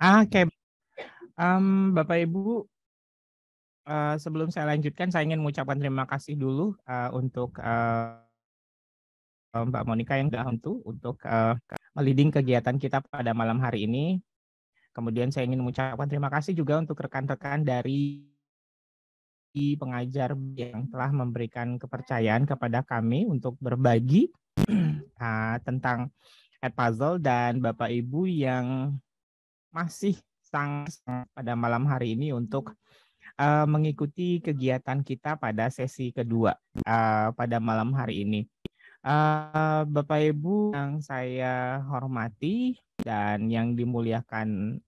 Oke, Bapak Ibu, sebelum saya lanjutkan, saya ingin mengucapkan terima kasih dulu untuk Mbak Monica yang sudah untuk meliding kegiatan kita pada malam hari ini. Kemudian saya ingin mengucapkan terima kasih juga untuk rekan-rekan dari pengajar yang telah memberikan kepercayaan kepada kami untuk berbagi tentang Edpuzzle, dan Bapak Ibu yang masih sangat pada malam hari ini untuk mengikuti kegiatan kita pada sesi kedua pada malam hari ini. Bapak Ibu yang saya hormati dan yang dimuliakan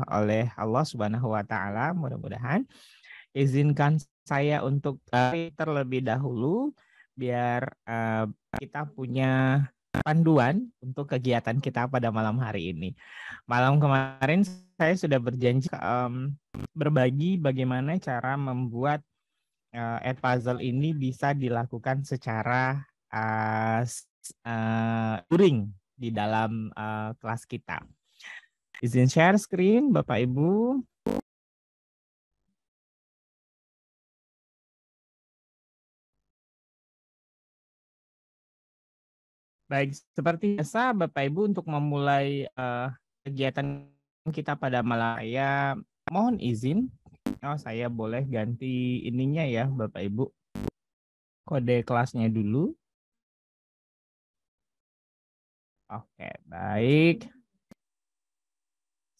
oleh Allah Subhanahu wa taala, mudah-mudahan izinkan saya untuk terlebih dahulu biar kita punya panduan untuk kegiatan kita pada malam hari ini. Malam kemarin saya sudah berjanji berbagi bagaimana cara membuat Edpuzzle ini bisa dilakukan secara luring di dalam kelas kita. Izin share screen, Bapak Ibu. Baik, seperti biasa Bapak Ibu, untuk memulai kegiatan kita pada malam, saya mohon izin. Saya boleh ganti ininya ya Bapak Ibu, kode kelasnya dulu. Oke, baik.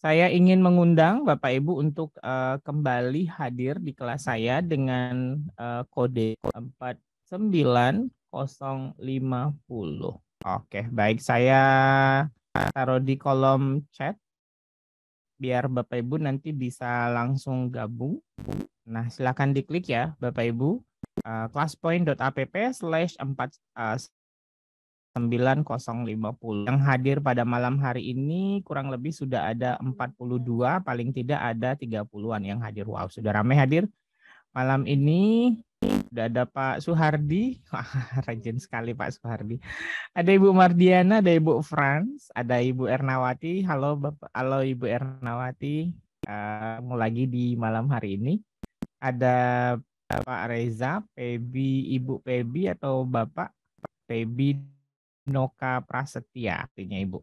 Saya ingin mengundang Bapak Ibu untuk kembali hadir di kelas saya dengan kode 49050. Oke, baik. Saya taruh di kolom chat biar Bapak Ibu nanti bisa langsung gabung. Nah, silakan diklik ya Bapak Ibu. classpoint.app/49050. Yang hadir pada malam hari ini kurang lebih sudah ada 42, paling tidak ada 30-an yang hadir. Wow, sudah ramai hadir malam ini. Sudah ada Pak Suhardi. Wah, rajin sekali Pak Suhardi. Ada Ibu Mardiana, ada Ibu Frans, ada Ibu Ernawati. Halo Bapak, halo Ibu Ernawati. Mau lagi di malam hari ini. Ada Pak Reza, Pebi, Ibu Pebi atau Bapak Pebi Noka Prasetya, artinya Ibu.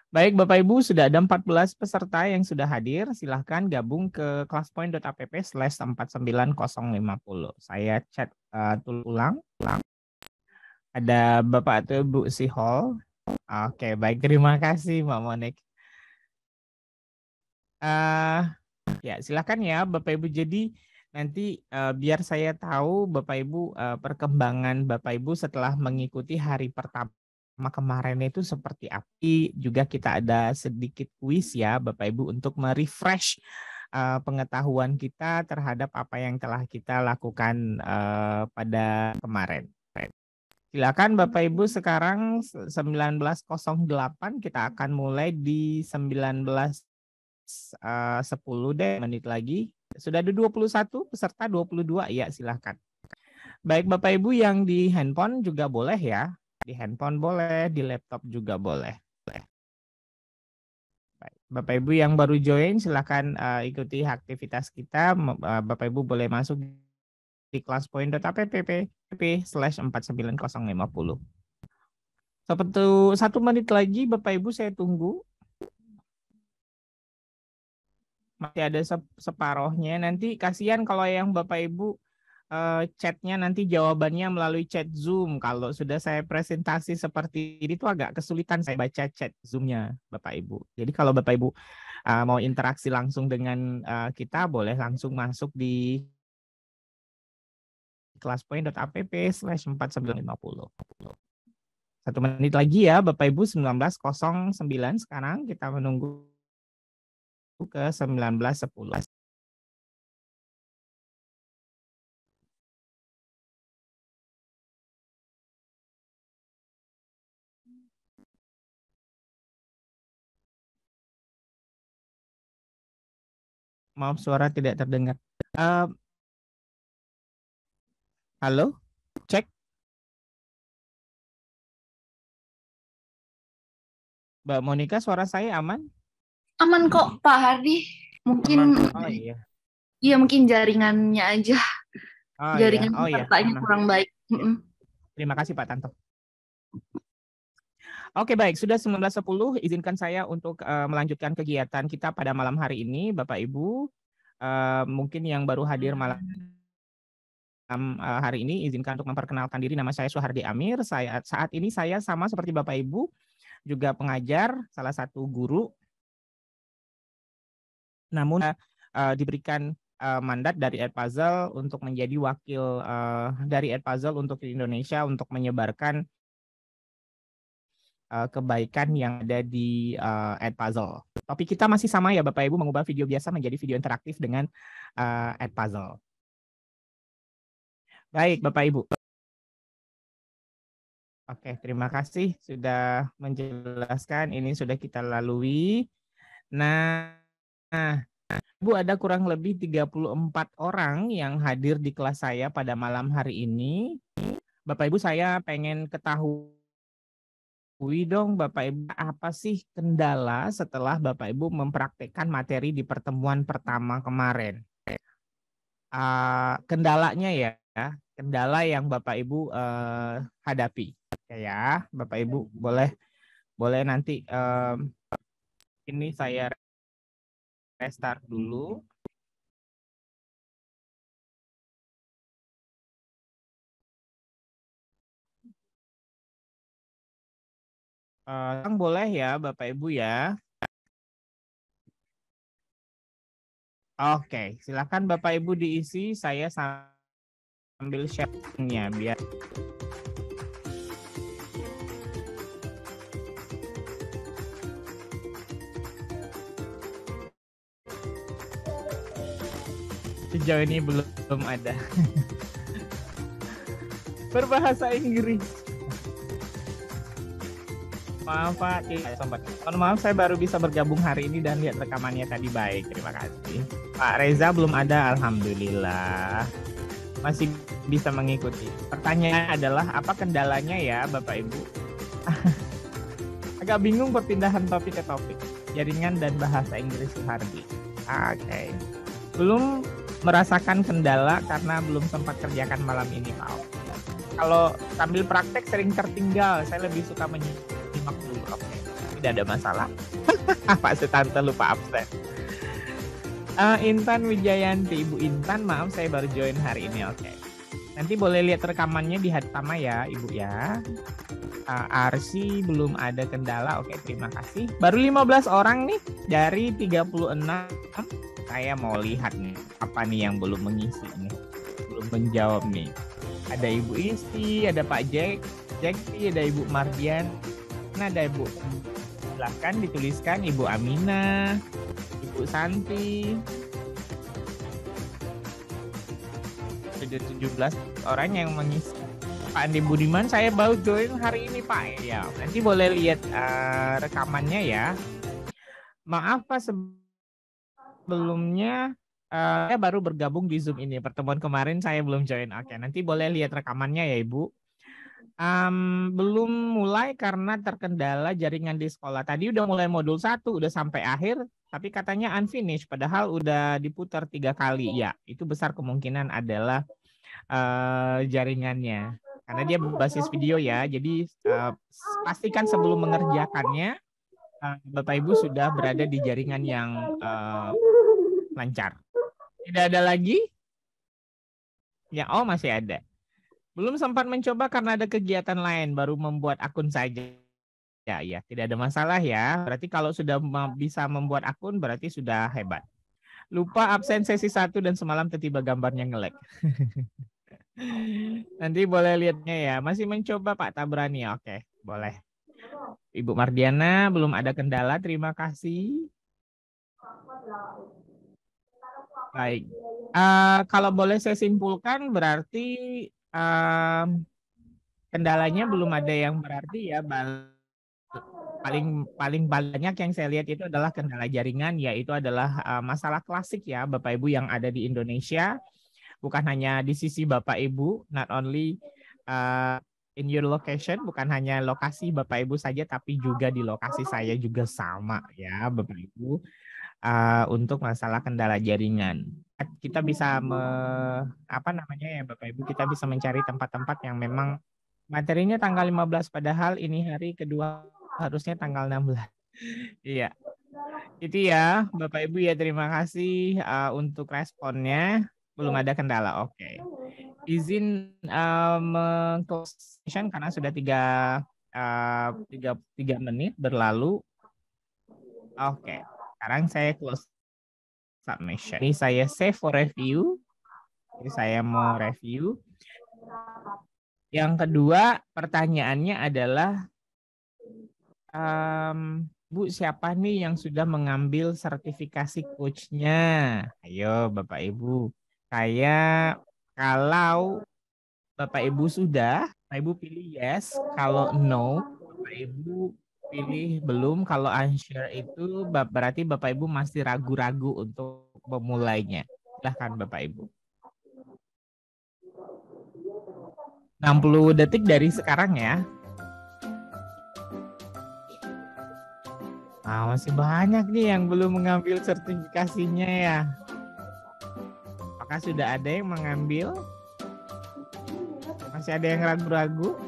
Baik Bapak Ibu, sudah ada 14 peserta yang sudah hadir. Silahkan gabung ke classpoint.app/49050. Saya chat ulang. Ada Bapak atau Bu Sihol. Oke, baik. Terima kasih Mbak Monik. Ya, silakan ya Bapak Ibu. Jadi nanti biar saya tahu Bapak Ibu perkembangan Bapak Ibu setelah mengikuti hari pertama kemarin itu seperti apa. Juga kita ada sedikit kuis ya Bapak Ibu untuk merefresh pengetahuan kita terhadap apa yang telah kita lakukan pada kemarin. Silakan Bapak Ibu, sekarang 19.08 kita akan mulai di 19.10 deh, menit lagi. Sudah ada 21 peserta, 22 ya, silakan. Baik Bapak Ibu, yang di handphone juga boleh ya. Di handphone boleh, di laptop juga boleh. Bapak Ibu yang baru join silakan ikuti aktivitas kita. Bapak Ibu boleh masuk di classpoint.app/49050. Seperti 1 menit lagi Bapak Ibu saya tunggu. Masih ada separohnya. Nanti kasihan kalau yang Bapak Ibu chatnya nanti jawabannya melalui chat Zoom. Kalau sudah saya presentasi seperti ini tuh agak kesulitan saya baca chat Zoom-nya Bapak Ibu. Jadi kalau Bapak Ibu mau interaksi langsung dengan kita, boleh langsung masuk di classpoint.app/49050. 1 menit lagi ya Bapak Ibu, 19.09 sekarang kita menunggu ke 19.10. Maaf suara tidak terdengar. Halo, cek. Mbak Monica, suara saya aman? Aman kok Pak Hardi. Mungkin Oh iya. iya mungkin jaringannya aja. Oh iya. Jaringan Oh iya. pesertanya Aman. kurang baik. Ya. Terima kasih Pak Tanto. Oke baik, sudah 19.10. Izinkan saya untuk melanjutkan kegiatan kita pada malam hari ini, Bapak Ibu. Mungkin yang baru hadir malam hari ini, izinkan untuk memperkenalkan diri. Nama saya Suhardi Amir. Saat ini saya sama seperti Bapak Ibu, juga pengajar, salah satu guru. Namun diberikan mandat dari Edpuzzle untuk menjadi wakil dari Edpuzzle untuk Indonesia untuk menyebarkan kebaikan yang ada di Edpuzzle. Topik kita masih sama ya Bapak Ibu, mengubah video biasa menjadi video interaktif dengan Edpuzzle. Baik Bapak Ibu. Oke, terima kasih sudah menjelaskan. Ini sudah kita lalui. Nah, Bu, ada kurang lebih 34 orang yang hadir di kelas saya pada malam hari ini. Bapak Ibu, saya pengen ketahui dong Bapak Ibu, apa sih kendala setelah Bapak Ibu mempraktekkan materi di pertemuan pertama kemarin? Kendalanya ya, kendala yang Bapak Ibu hadapi. Ya, Bapak Ibu boleh nanti ini saya restart dulu. Boleh ya Bapak Ibu ya. Oke, silakan Bapak Ibu diisi. Saya sambil share-nya biar sejauh ini belum ada. Berbahasa Inggris. Maaf Pak, sempat. Maaf saya baru bisa bergabung hari ini dan lihat rekamannya tadi. Baik, terima kasih. Pak Reza belum ada, alhamdulillah. Masih bisa mengikuti. Pertanyaan adalah apa kendalanya ya Bapak Ibu? Agak bingung perpindahan topik ke topik. Jaringan dan bahasa Inggris Suhardi. Oke. Belum merasakan kendala karena belum sempat kerjakan malam ini Pak. Kalau sambil praktek sering tertinggal, saya lebih suka menyimak dulu. Oke, tidak ada masalah. Pak Sutanto lupa absen. Intan Wijayanti, Ibu Intan, maaf saya baru join hari ini. Oke. Nanti boleh lihat rekamannya di hari pertama ya, Ibu ya. Arsi belum ada kendala. Oke, terima kasih. Baru 15 orang nih dari 36. Saya mau lihat nih apa nih yang belum mengisi nih. Belum menjawab nih. Ada Ibu Isti, ada Pak Jekti, ada Ibu Mardian, ada Ibu. Silahkan dituliskan Ibu Amina, Ibu Santi. Sudah 17 orang yang mengisi. Pak Andi Budiman, saya baru join hari ini Pak. Ya, nanti boleh lihat rekamannya ya. Maaf Pak, sebelumnya saya baru bergabung di Zoom ini. Pertemuan kemarin saya belum join. Oke, nanti boleh lihat rekamannya ya Ibu. Belum mulai karena terkendala jaringan di sekolah. Tadi udah mulai modul 1, udah sampai akhir, tapi katanya unfinished, padahal udah diputar 3 kali. Ya, itu besar kemungkinan adalah jaringannya. Karena dia berbasis video ya, jadi pastikan sebelum mengerjakannya, Bapak Ibu sudah berada di jaringan yang lancar. Tidak ada lagi? Ya, oh masih ada. Belum sempat mencoba karena ada kegiatan lain, baru membuat akun saja. Ya, tidak ada masalah ya. Berarti kalau sudah bisa membuat akun, berarti sudah hebat. Lupa absen sesi 1 dan semalam tiba-tiba gambarnya nge-lag. Nanti boleh lihatnya ya. Masih mencoba Pak Tabrani. Oke, boleh. Ibu Mardiana, belum ada kendala. Terima kasih. Baik. Kalau boleh saya simpulkan, berarti kendalanya belum ada yang berarti ya. Paling banyak yang saya lihat itu adalah kendala jaringan, yaitu adalah masalah klasik ya Bapak Ibu yang ada di Indonesia, bukan hanya di sisi Bapak Ibu, not only in your location, bukan hanya lokasi Bapak Ibu saja, tapi juga di lokasi saya juga sama ya Bapak Ibu. Untuk masalah kendala jaringan, kita bisa apa namanya ya Bapak Ibu, kita bisa mencari tempat-tempat yang memang materinya tanggal 15, padahal ini hari kedua harusnya tanggal 16. Iya. Itu ya Bapak Ibu ya, terima kasih untuk responnya. Belum ada kendala. Oke. Izin close session karena sudah 3 menit berlalu. Oke. Sekarang saya close submission. Ini saya save for review. Jadi saya mau review. Yang kedua pertanyaannya adalah Bu, siapa nih yang sudah mengambil sertifikasi coach-nya? Ayo Bapak Ibu. Kayak kalau Bapak Ibu sudah, Bapak Ibu pilih yes. Kalau no, Bapak Ibu pilih belum. Kalau unsure itu berarti Bapak Ibu masih ragu-ragu untuk memulainya. Silahkan Bapak Ibu. 60 detik dari sekarang ya. Masih banyak nih yang belum mengambil sertifikasinya ya. Apakah sudah ada yang mengambil? Masih ada yang ragu-ragu?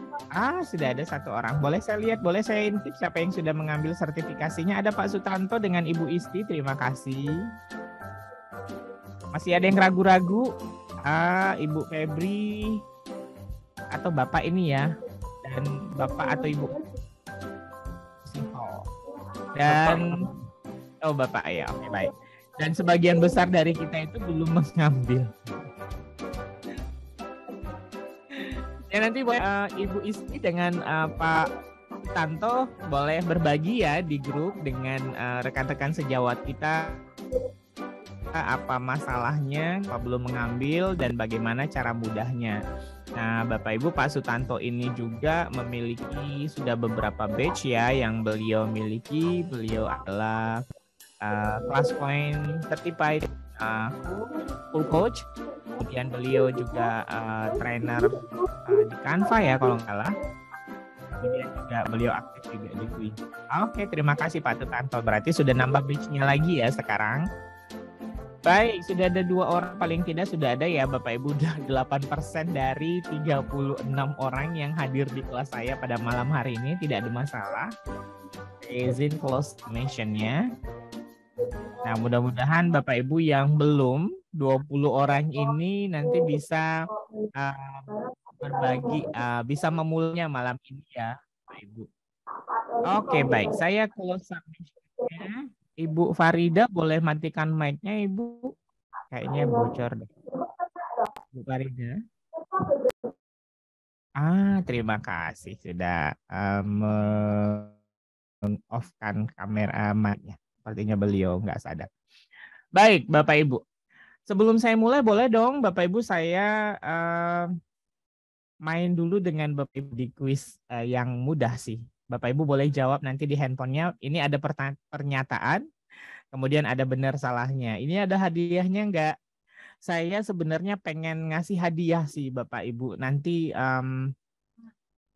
Sudah ada 1 orang. Boleh saya lihat, boleh saya intip siapa yang sudah mengambil sertifikasinya? Ada Pak Sutanto dengan Ibu Isti, terima kasih. Masih ada yang ragu-ragu? Ibu Febri atau Bapak ini ya? Dan Bapak atau Ibu? Dan Bapak ya, oke baik. Dan sebagian besar dari kita itu belum mengambil. Ya nanti Ibu Isti dengan Pak Tanto boleh berbagi ya di grup dengan rekan-rekan sejawat kita apa masalahnya, apa belum mengambil dan bagaimana cara mudahnya. Nah, Bapak Ibu, Pak Sutanto ini juga memiliki sudah beberapa batch ya yang beliau miliki. Beliau adalah Class Point Certified Full Coach. Kemudian beliau juga trainer di Canva ya kalau nggak salah. Kemudian juga beliau aktif juga di Quiz. Oke, terima kasih Pak Sutanto. Berarti sudah nambah batch-nya lagi ya sekarang. Baik, sudah ada 2 orang, paling tidak sudah ada ya Bapak Ibu, 8% dari 36 orang yang hadir di kelas saya pada malam hari ini, tidak ada masalah. Izin close mention-nya. Nah, mudah-mudahan Bapak Ibu yang belum, 20 orang ini nanti bisa berbagi, bisa memulainya malam ini ya Bapak Ibu. Oke, baik, saya close submission-nya. Ibu Farida boleh matikan mic-nya Ibu. Kayaknya bocor deh. Ibu Farida. Terima kasih sudah meng-off-kan kamera mic-nya. Sepertinya beliau nggak sadar. Baik, Bapak Ibu. Sebelum saya mulai boleh dong Bapak Ibu saya main dulu dengan Bapak Ibu di kuis yang mudah sih. Bapak Ibu boleh jawab nanti di handphonenya. Ini ada pernyataan, kemudian ada benar salahnya. Ini ada hadiahnya enggak? Saya sebenarnya pengen ngasih hadiah sih Bapak Ibu. Nanti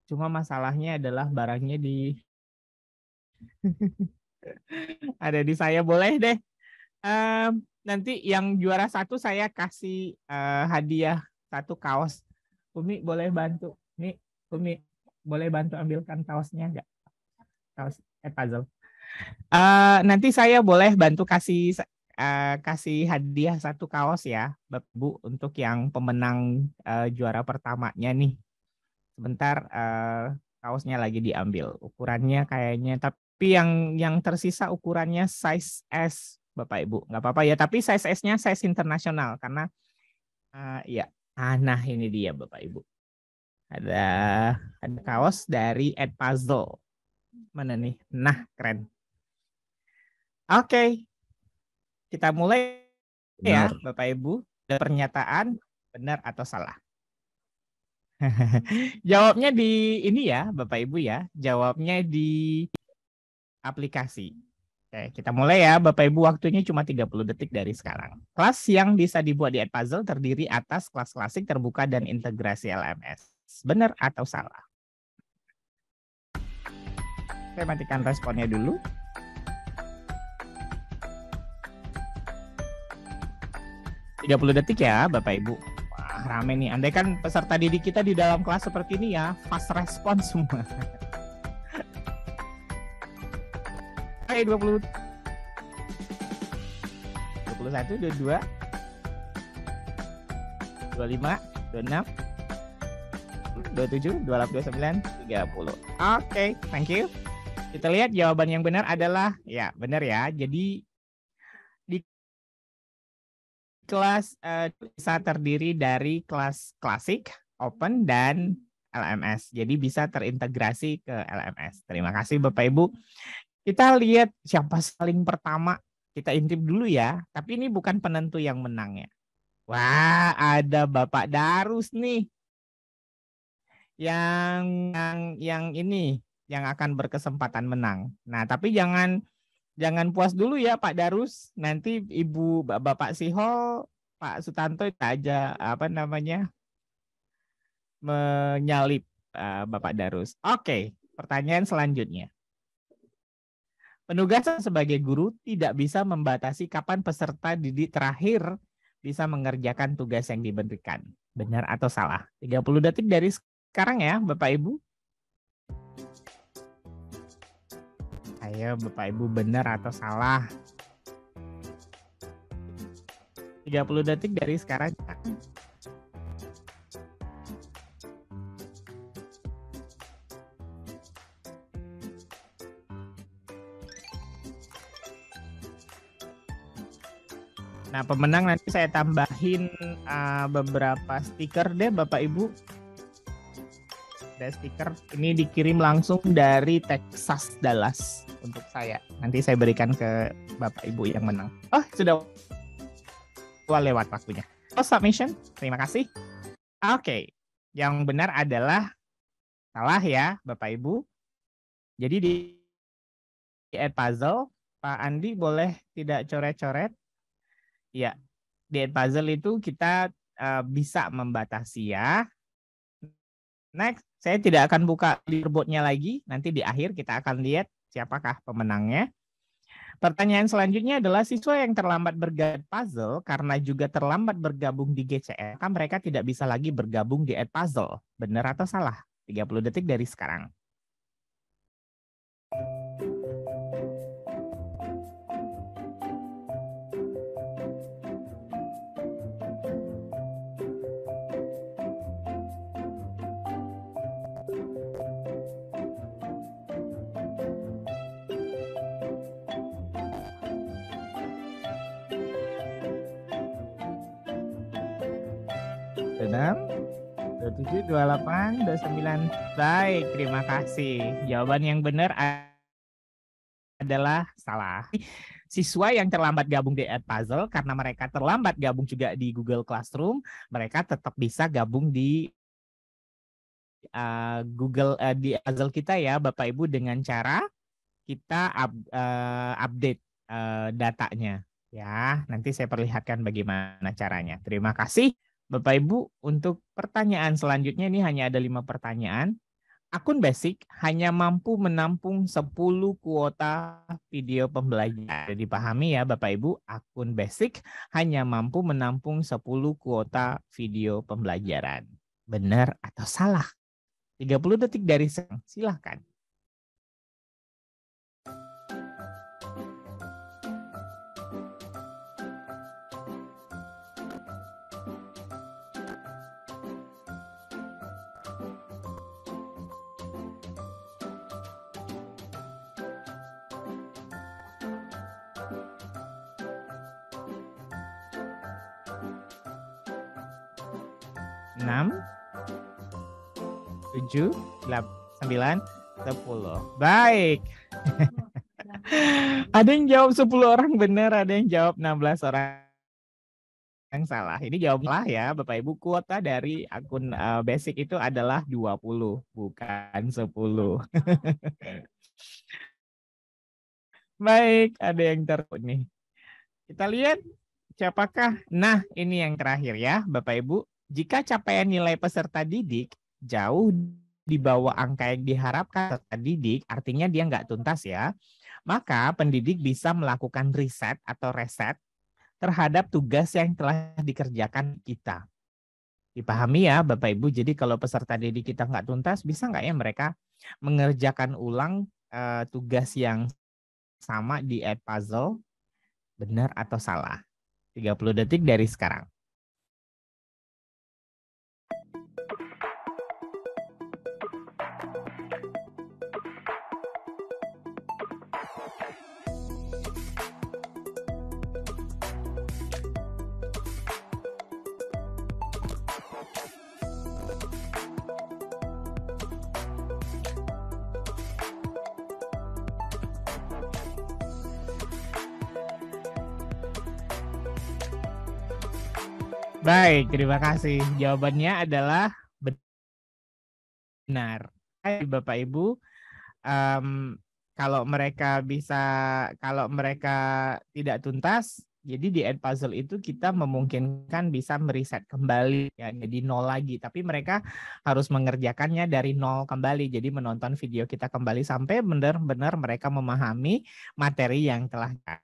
cuma masalahnya adalah barangnya di ada di saya. Boleh deh. Nanti yang juara 1 saya kasih hadiah 1 kaos. Umi boleh bantu. Nih, Umi boleh bantu ambilkan kaosnya enggak? Kaos puzzle. Nanti saya boleh bantu kasih hadiah 1 kaos ya, Bapak Bu, untuk yang pemenang juara pertamanya nih. Sebentar, kaosnya lagi diambil. Ukurannya kayaknya, tapi yang tersisa ukurannya size S, Bapak Ibu. Nggak apa-apa ya, tapi size S-nya size internasional karena ya. Nah ini dia Bapak Ibu. Ada kaos dari Edpuzzle. Mana nih? Nah, keren. Oke. Kita mulai ya, Bapak Ibu. Ada pernyataan benar atau salah? Jawabnya di ini ya, Bapak Ibu ya. Jawabnya di aplikasi. Oke, kita mulai ya, Bapak Ibu. Waktunya cuma 30 detik dari sekarang. Kelas yang bisa dibuat di Edpuzzle terdiri atas kelas klasik, terbuka, dan integrasi LMS. Benar atau salah? Saya matikan responnya dulu. Tiga 30 detik ya Bapak Ibu. Wah, rame nih. Andai kan peserta didik kita di dalam kelas seperti ini ya, fast response semua. Oke, 20 21, 22 25, 26 27, 28, 29, 30. Oke, thank you. Kita lihat jawaban yang benar adalah, ya benar ya. Jadi di kelas bisa terdiri dari kelas klasik, open, dan LMS. Jadi bisa terintegrasi ke LMS. Terima kasih Bapak Ibu. Kita lihat siapa paling pertama. Kita intip dulu ya. Tapi ini bukan penentu yang menang ya. Wah, ada Bapak Darus nih. Yang ini yang akan berkesempatan menang. Nah, tapi jangan puas dulu ya Pak Darus. Nanti Ibu Bapak Siho, Pak Sutanto itu aja menyalip Bapak Darus. Oke, pertanyaan selanjutnya. Penugasan sebagai guru tidak bisa membatasi kapan peserta didik terakhir bisa mengerjakan tugas yang diberikan. Benar atau salah? 30 detik dari sekarang ya Bapak Ibu. Ayo Bapak Ibu, benar atau salah? 30 detik dari sekarang. Nah, pemenang nanti saya tambahin beberapa stiker deh Bapak Ibu. Ada stiker, ini dikirim langsung dari Texas, Dallas untuk saya. Nanti saya berikan ke Bapak Ibu yang menang. Oh, sudah lewat waktunya. Oh, submission. Terima kasih. Oke, yang benar adalah salah ya Bapak Ibu. Jadi di Edpuzzle, Pak Andi boleh tidak coret-coret? Ya, di Edpuzzle itu kita bisa membatasi ya. Next, saya tidak akan buka leaderboard-nya lagi. Nanti di akhir kita akan lihat siapakah pemenangnya. Pertanyaan selanjutnya adalah siswa yang terlambat bergabung puzzle karena juga terlambat bergabung di GCL, maka mereka tidak bisa lagi bergabung di Edpuzzle. Benar atau salah? 30 detik dari sekarang. Enam, 27, 28, 29. Baik, terima kasih. Jawaban yang benar adalah salah. Siswa yang terlambat gabung di Edpuzzle karena mereka terlambat gabung juga di Google Classroom, mereka tetap bisa gabung di Google di Edpuzzle kita ya Bapak Ibu, dengan cara kita update datanya ya. Nanti saya perlihatkan bagaimana caranya. Terima kasih Bapak Ibu. Untuk pertanyaan selanjutnya, ini hanya ada 5 pertanyaan. Akun Basic hanya mampu menampung 10 kuota video pembelajaran. Dipahami ya Bapak Ibu, akun Basic hanya mampu menampung 10 kuota video pembelajaran. Benar atau salah? 30 detik dari sekarang, silahkan. Enam, 7, 9, 10. Baik. Ada yang jawab 10 orang benar, ada yang jawab 16 orang yang salah. Ini jawablah ya Bapak Ibu, kuota dari akun Basic itu adalah 20, bukan 10. Baik, ada yang nih. Kita lihat siapakah. Nah, ini yang terakhir ya Bapak Ibu. Jika capaian nilai peserta didik jauh di bawah angka yang diharapkan peserta didik, artinya dia nggak tuntas ya, maka pendidik bisa melakukan riset atau reset terhadap tugas yang telah dikerjakan kita. Dipahami ya Bapak Ibu, jadi kalau peserta didik kita nggak tuntas, bisa nggak ya mereka mengerjakan ulang tugas yang sama di Edpuzzle, benar atau salah? 30 detik dari sekarang. Baik, terima kasih. Jawabannya adalah benar. Hai Bapak Ibu, kalau mereka tidak tuntas, jadi di Edpuzzle itu kita memungkinkan bisa meriset kembali ya, jadi nol lagi. Tapi mereka harus mengerjakannya dari nol kembali. Jadi menonton video kita kembali sampai benar-benar mereka memahami materi yang telah kan.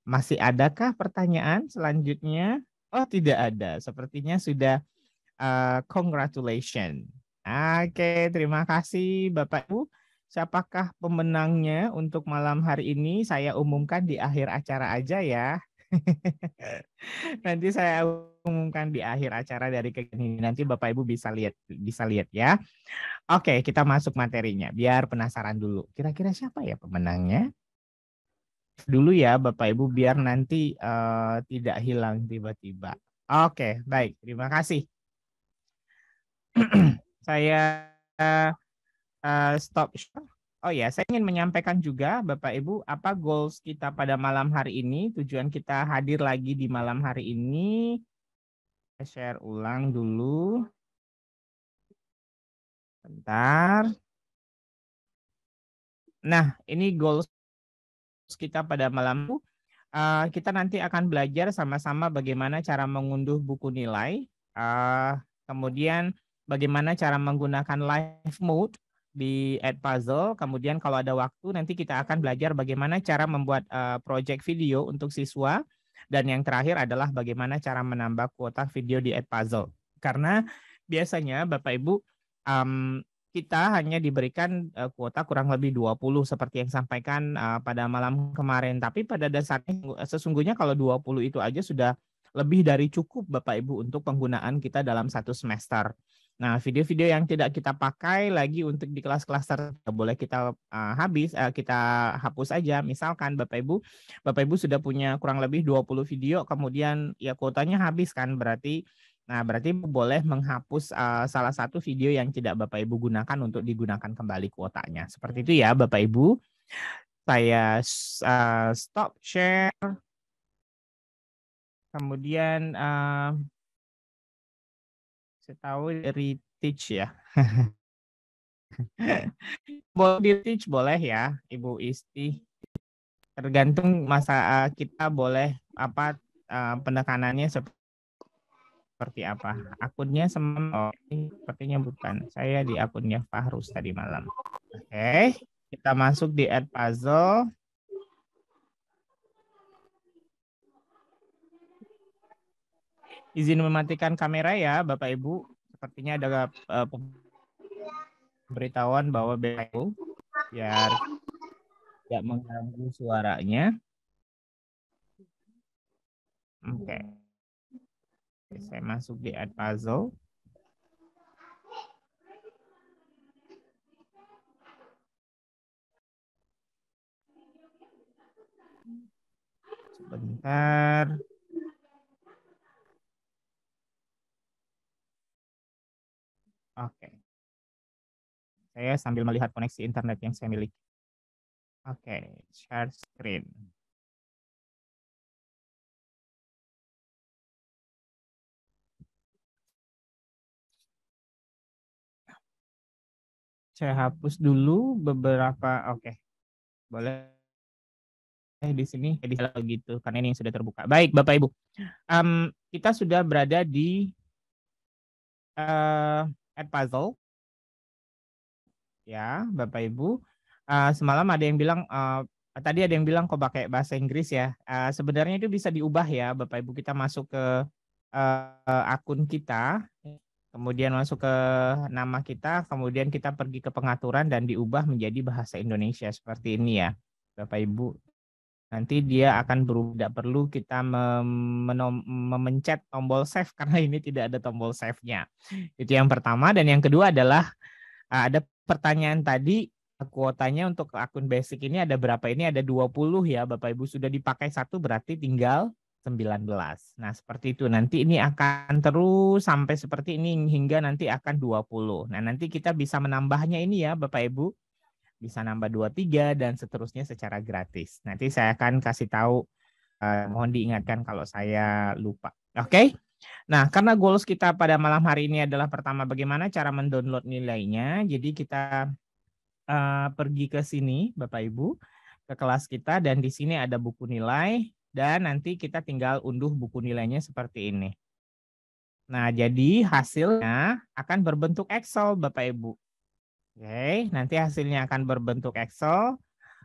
Masih adakah pertanyaan selanjutnya? Oh, tidak ada. Sepertinya sudah congratulations. Oke, terima kasih Bapak Ibu. Siapakah pemenangnya untuk malam hari ini? Saya umumkan di akhir acara aja ya. Nanti saya umumkan di akhir acara dari kegiatan ini. Nanti Bapak Ibu bisa lihat ya. Oke, kita masuk materinya. Biar penasaran dulu. Kira-kira siapa ya pemenangnya? Dulu ya Bapak Ibu biar nanti tidak hilang tiba-tiba. Oke, baik. Terima kasih. Saya stop. Oh ya, saya ingin menyampaikan juga Bapak Ibu apa goals kita pada malam hari ini. Tujuan kita hadir lagi di malam hari ini. Saya share ulang dulu. Bentar. Nah, ini goals kita pada malam itu. Kita nanti akan belajar sama-sama bagaimana cara mengunduh buku nilai. Kemudian bagaimana cara menggunakan live mode di Edpuzzle. Kemudian kalau ada waktu nanti kita akan belajar bagaimana cara membuat project video untuk siswa. Dan yang terakhir adalah bagaimana cara menambah kuota video di Edpuzzle. Karena biasanya Bapak Ibu kita hanya diberikan kuota kurang lebih 20 seperti yang sampaikan pada malam kemarin. Tapi pada dasarnya sesungguhnya kalau 20 itu aja sudah lebih dari cukup Bapak Ibu untuk penggunaan kita dalam satu semester. Nah, video-video yang tidak kita pakai lagi untuk di kelas-kelas tertentu boleh kita kita hapus aja. Misalkan Bapak Ibu sudah punya kurang lebih 20 video, kemudian ya kuotanya habis kan, berarti boleh menghapus salah satu video yang tidak Bapak Ibu gunakan untuk digunakan kembali kuotanya. Seperti itu ya Bapak Ibu. Saya stop share. Kemudian saya tahu reteach ya. Boleh di-teach boleh ya Ibu Isti. Tergantung masa kita boleh penekanannya seperti apa. Akunnya sepertinya bukan. Saya di akunnya Fahrus tadi malam. Oke, kita masuk di Edpuzzle. Izin mematikan kamera ya Bapak Ibu. Sepertinya ada pemberitahuan bahwa Bapak Ibu biar tidak mengganggu suaranya. Oke. Saya masuk di Edpuzzle. Sebentar. Oke. Saya sambil melihat koneksi internet yang saya miliki. Oke, share screen. Saya hapus dulu beberapa. Oke. Boleh di sini gitu karena ini sudah terbuka. Baik, Bapak Ibu. Kita sudah berada di Edpuzzle. ya, Bapak Ibu. Semalam ada yang bilang tadi ada yang bilang kok pakai bahasa Inggris ya. Sebenarnya itu bisa diubah ya, Bapak Ibu. Kita masuk ke akun kita, kemudian masuk ke nama kita, kemudian kita pergi ke pengaturan dan diubah menjadi bahasa Indonesia seperti ini ya, Bapak Ibu. Nanti dia akan berubah, tidak perlu kita memencet tombol save karena ini tidak ada tombol save-nya. Itu yang pertama. Dan yang kedua adalah ada pertanyaan tadi, kuotanya untuk akun basic ini ada berapa? Ini ada 20 ya Bapak Ibu. Sudah dipakai satu berarti tinggal 19. Nah seperti itu. Nanti ini akan terus sampai seperti ini hingga nanti akan 20. Nah nanti kita bisa menambahnya ini ya Bapak Ibu. Bisa nambah 23 dan seterusnya secara gratis. Nanti saya akan kasih tahu, mohon diingatkan kalau saya lupa. Oke. Nah, karena goals kita pada malam hari ini adalah pertama bagaimana cara mendownload nilainya. Jadi kita pergi ke sini Bapak Ibu, ke kelas kita dan di sini ada buku nilai dan nanti kita tinggal unduh buku nilainya seperti ini. Nah, jadi hasilnya akan berbentuk Excel Bapak Ibu. Oke, nanti hasilnya akan berbentuk Excel.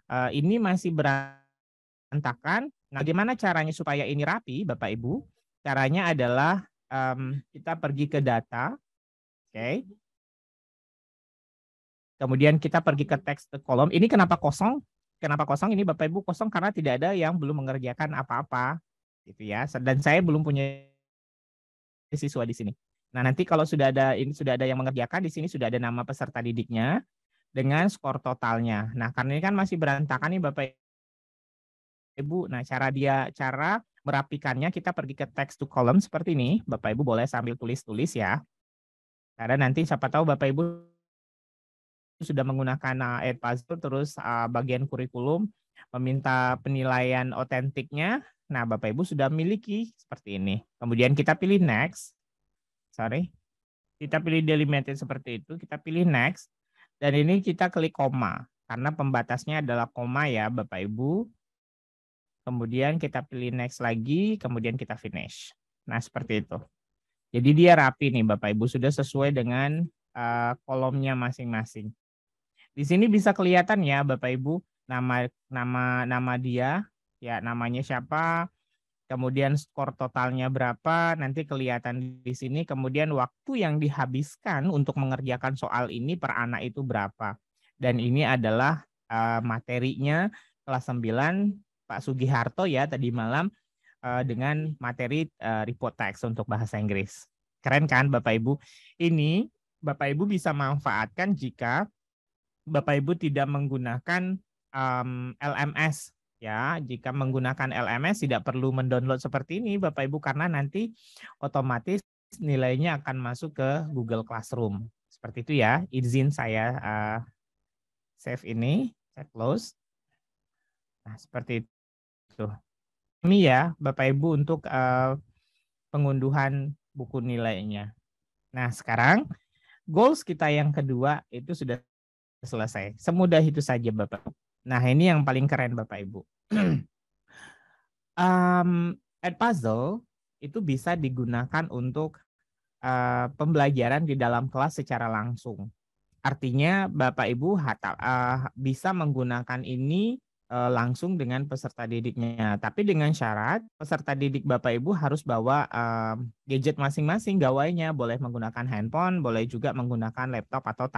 Ini masih berantakan. Nah, bagaimana caranya supaya ini rapi, Bapak Ibu? Caranya adalah kita pergi ke data, oke. Kemudian kita pergi ke text column. Ini kenapa kosong? Kenapa kosong? Ini Bapak Ibu kosong karena tidak ada yang belum mengerjakan apa-apa, gitu ya. Dan saya belum punya siswa di sini. Nah, nanti kalau sudah ada yang mengerjakan di sini sudah ada nama peserta didiknya dengan skor totalnya. Nah, karena ini kan masih berantakan nih Bapak Ibu. Nah, cara merapikannya kita pergi ke text to column seperti ini. Bapak Ibu boleh sambil tulis-tulis ya. Karena nanti siapa tahu Bapak Ibu sudah menggunakan Edpuzzle terus bagian kurikulum meminta penilaian otentiknya. Nah, Bapak Ibu sudah miliki seperti ini. Kemudian kita pilih next. Kita pilih delimited seperti itu, kita pilih next. Dan ini kita klik koma, karena pembatasnya adalah koma ya Bapak Ibu. Kemudian kita pilih next lagi, kemudian kita finish. Nah seperti itu. Jadi dia rapi nih Bapak Ibu, sudah sesuai dengan kolomnya masing-masing. Di sini bisa kelihatan ya Bapak Ibu, nama dia, ya namanya siapa, kemudian skor totalnya berapa, nanti kelihatan di sini. Kemudian waktu yang dihabiskan untuk mengerjakan soal ini per anak itu berapa. Dan ini adalah materinya kelas 9 Pak Sugiharto ya tadi malam dengan materi report text untuk bahasa Inggris. Keren kan Bapak Ibu? Ini Bapak Ibu bisa manfaatkan jika Bapak Ibu tidak menggunakan LMS. Ya, jika menggunakan LMS tidak perlu mendownload seperti ini Bapak Ibu karena nanti otomatis nilainya akan masuk ke Google Classroom. Seperti itu ya. Izin saya save ini, saya close. Nah, seperti itu. Ini ya Bapak Ibu untuk pengunduhan buku nilainya. Nah, sekarang goals kita yang kedua itu sudah selesai. Semudah itu saja Bapak. Nah, ini yang paling keren Bapak Ibu. Edpuzzle itu bisa digunakan untuk pembelajaran di dalam kelas secara langsung. Artinya Bapak Ibu bisa menggunakan ini langsung dengan peserta didiknya. Tapi dengan syarat peserta didik Bapak Ibu harus bawa gadget masing-masing gawainya. Boleh menggunakan handphone, boleh juga menggunakan laptop atau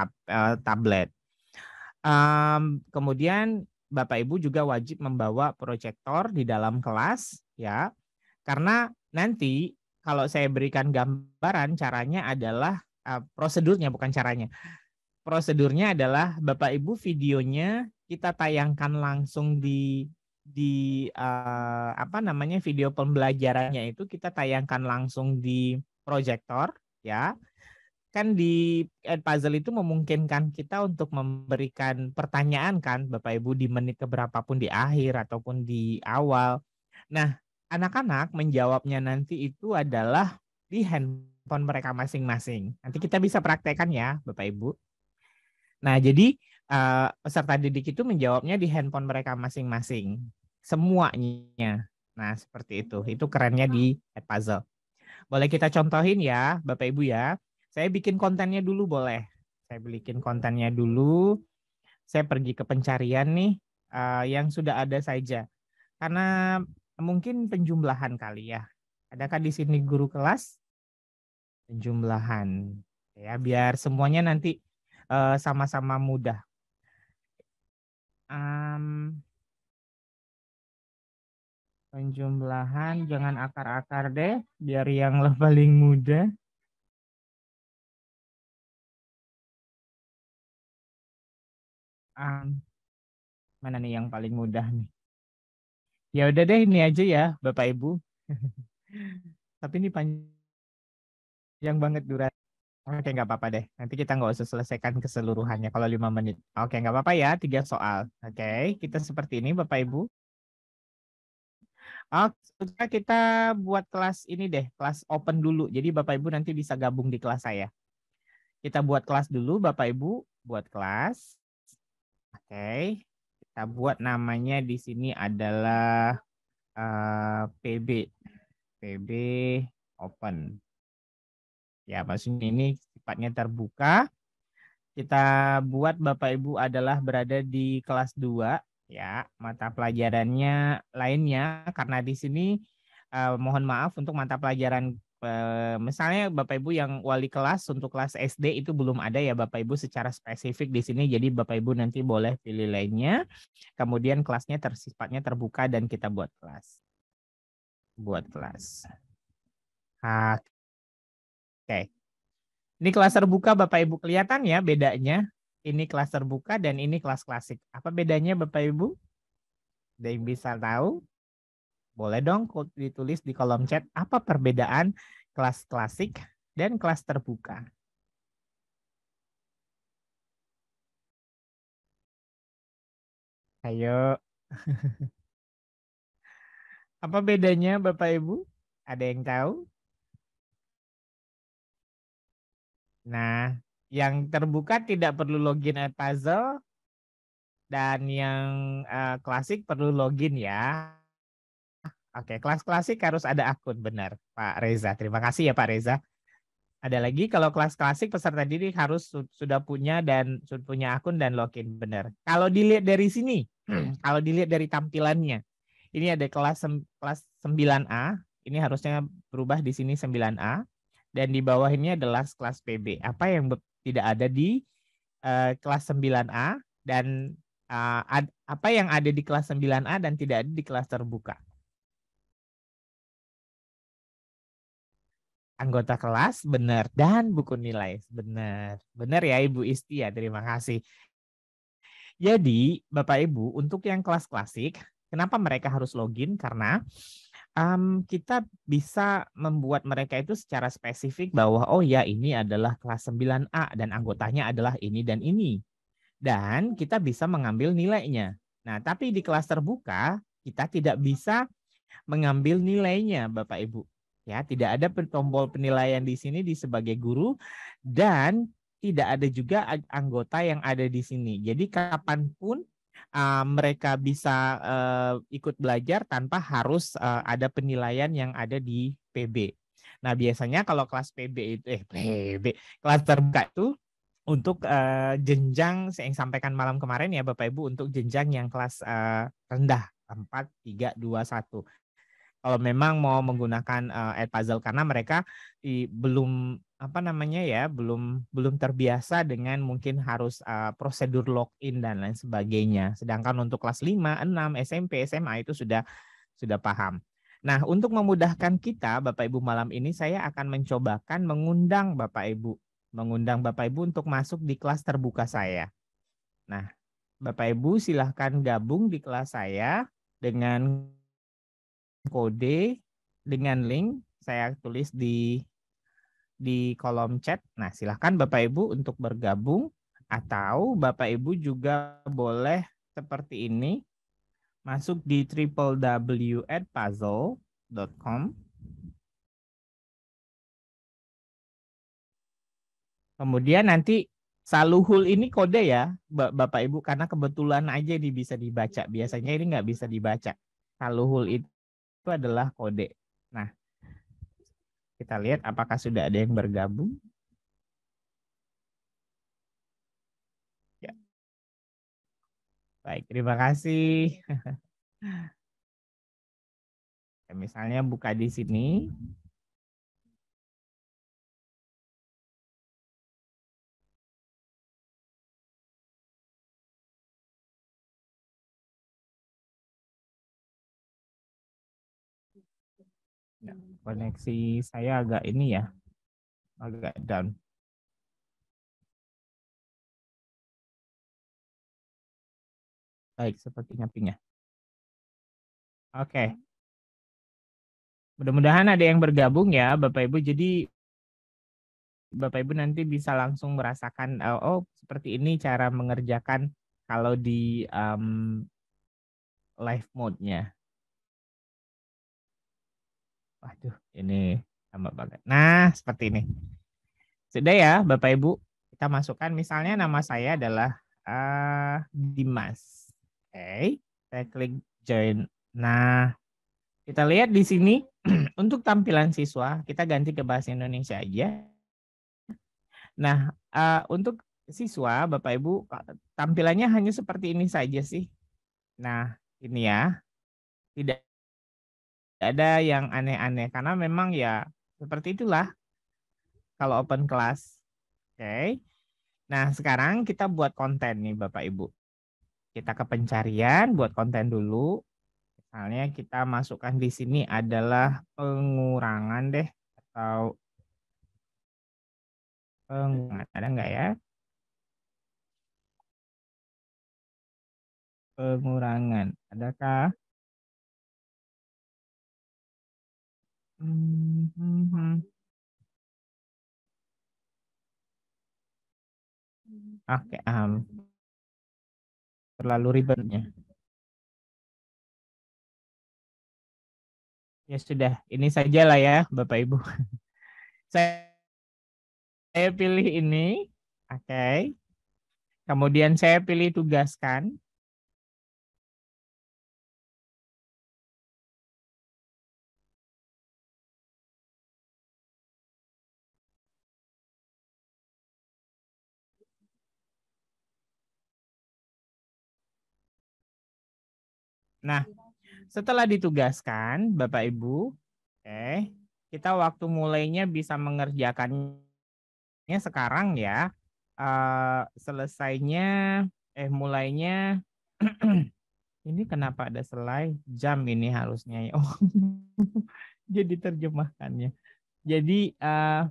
tablet. Kemudian Bapak Ibu juga wajib membawa proyektor di dalam kelas ya. Karena nanti kalau saya berikan gambaran caranya adalah prosedurnya bukan caranya. Prosedurnya adalah Bapak Ibu videonya kita tayangkan langsung di video pembelajarannya itu kita tayangkan langsung di proyektor ya. Kan di Edpuzzle itu memungkinkan kita untuk memberikan pertanyaan kan Bapak Ibu di menit keberapapun di akhir ataupun di awal. Nah, anak-anak menjawabnya nanti itu adalah di handphone mereka masing-masing. Nanti kita bisa praktekkan ya Bapak Ibu. Nah, jadi peserta didik itu menjawabnya di handphone mereka masing-masing. Semuanya. Nah, seperti itu. Itu kerennya di Edpuzzle. Boleh kita contohin ya Bapak Ibu ya. Saya bikin kontennya dulu boleh. Saya bikin kontennya dulu. Saya pergi ke pencarian nih yang sudah ada saja. Karena mungkin penjumlahan kali ya. Adakah di sini guru kelas? Penjumlahan. Ya, biar semuanya nanti sama-sama mudah. Penjumlahan jangan akar-akar deh, biar yang paling mudah. Mana nih yang paling mudah nih? Ya udah deh, ini aja ya Bapak Ibu. Tapi ini panjang banget durasi. Oke, nggak apa-apa deh. Nanti kita nggak usah selesaikan keseluruhannya kalau 5 menit. Oke, nggak apa-apa ya, 3 soal. Oke, kita seperti ini Bapak Ibu. Oke, kita buat kelas ini deh, kelas open dulu. Jadi Bapak Ibu nanti bisa gabung di kelas saya. Kita buat kelas dulu Bapak Ibu, buat kelas. Oke, kita buat namanya di sini adalah PB. PB open. Ya, maksudnya ini sifatnya terbuka. Kita buat Bapak Ibu adalah berada di kelas 2 ya, mata pelajarannya lainnya karena di sini mohon maaf untuk mata pelajaran misalnya Bapak Ibu yang wali kelas untuk kelas SD itu belum ada ya Bapak Ibu secara spesifik di sini, jadi Bapak Ibu nanti boleh pilih lainnya. Kemudian kelasnya sifatnya terbuka dan kita buat kelas. Buat kelas. Oke. Ini kelas terbuka Bapak Ibu, kelihatan ya bedanya. Ini kelas terbuka dan ini kelas klasik. Apa bedanya Bapak Ibu? Ada yang bisa tahu? Boleh dong ditulis di kolom chat apa perbedaan kelas klasik dan kelas terbuka. Ayo. Apa bedanya Bapak Ibu? Ada yang tahu? Nah, yang terbuka tidak perlu login Edpuzzle dan yang klasik perlu login ya. Oke, kelas klasik harus ada akun, benar Pak Reza. Terima kasih ya Pak Reza. Ada lagi kalau kelas klasik peserta didik harus sudah punya dan sudah punya akun dan login, benar. Kalau dilihat dari sini, kalau dilihat dari tampilannya, ini ada kelas 9A, ini harusnya berubah di sini 9A dan di bawah ini adalah kelas PB. Apa yang tidak ada di kelas 9A dan apa yang ada di kelas 9A dan tidak ada di kelas terbuka? Anggota kelas, benar, dan buku nilai, benar. Benar ya Ibu Isti ya, terima kasih. Jadi Bapak Ibu untuk yang kelas klasik, kenapa mereka harus login? Karena kita bisa membuat mereka itu secara spesifik bahwa oh ya ini adalah kelas 9A dan anggotanya adalah ini dan ini. Dan kita bisa mengambil nilainya. Nah tapi di kelas terbuka kita tidak bisa mengambil nilainya Bapak Ibu. Ya, tidak ada tombol penilaian di sini di sebagai guru dan tidak ada juga anggota yang ada di sini. Jadi kapanpun mereka bisa ikut belajar tanpa harus ada penilaian yang ada di PB. Nah, biasanya kalau kelas PB itu kelas terbuka itu untuk jenjang saya yang sampaikan malam kemarin ya Bapak Ibu untuk jenjang yang kelas rendah 4, 3, 2, 1. Kalau memang mau menggunakan Edpuzzle karena mereka belum apa namanya ya belum terbiasa dengan mungkin harus prosedur login dan lain sebagainya. Sedangkan untuk kelas 5, 6, SMP, SMA itu sudah paham. Nah, untuk memudahkan kita Bapak Ibu malam ini saya akan mencobakan mengundang Bapak Ibu untuk masuk di kelas terbuka saya. Nah, Bapak Ibu silahkan gabung di kelas saya dengan kode dengan link saya tulis di kolom chat. Nah, silahkan Bapak Ibu untuk bergabung atau Bapak Ibu juga boleh seperti ini masuk di www.edpuzzle.com. Kemudian nanti Saluhul ini kode ya Bapak Ibu karena kebetulan aja ini bisa dibaca. Biasanya ini nggak bisa dibaca. Saluhul itu adalah kode. Nah, kita lihat apakah sudah ada yang bergabung. Baik, terima kasih. Misalnya buka di sini. Ya, koneksi saya agak ini ya, agak down. Baik, sepertinya pingnya. Oke. Mudah-mudahan ada yang bergabung ya, Bapak Ibu. Jadi Bapak Ibu nanti bisa langsung merasakan, oh seperti ini cara mengerjakan kalau di live mode-nya. Waduh, ini sama banget. Nah, seperti ini. Sudah ya, Bapak Ibu. Kita masukkan misalnya nama saya adalah Dimas. Oke, saya klik join. Nah, kita lihat di sini untuk tampilan siswa, kita ganti ke bahasa Indonesia aja. Nah, untuk siswa, Bapak Ibu, tampilannya hanya seperti ini saja sih. Nah, ini ya, tidak ada yang aneh-aneh karena memang ya seperti itulah kalau open class. Oke. Nah, sekarang kita buat konten nih Bapak Ibu. Kita ke pencarian, buat konten dulu. Misalnya kita masukkan di sini adalah pengurangan deh atau pengurangan. Ada nggak ya? Pengurangan. Adakah? Oke, terlalu ribetnya. Ya sudah, ini sajalah ya Bapak Ibu. Saya pilih ini. Oke. Kemudian saya pilih tugaskan. Nah, setelah ditugaskan, Bapak Ibu, kita waktu mulainya bisa mengerjakannya sekarang ya. Selesainya, mulainya, ini kenapa ada selai jam ini harusnya ya. Oh, jadi terjemahkannya. Jadi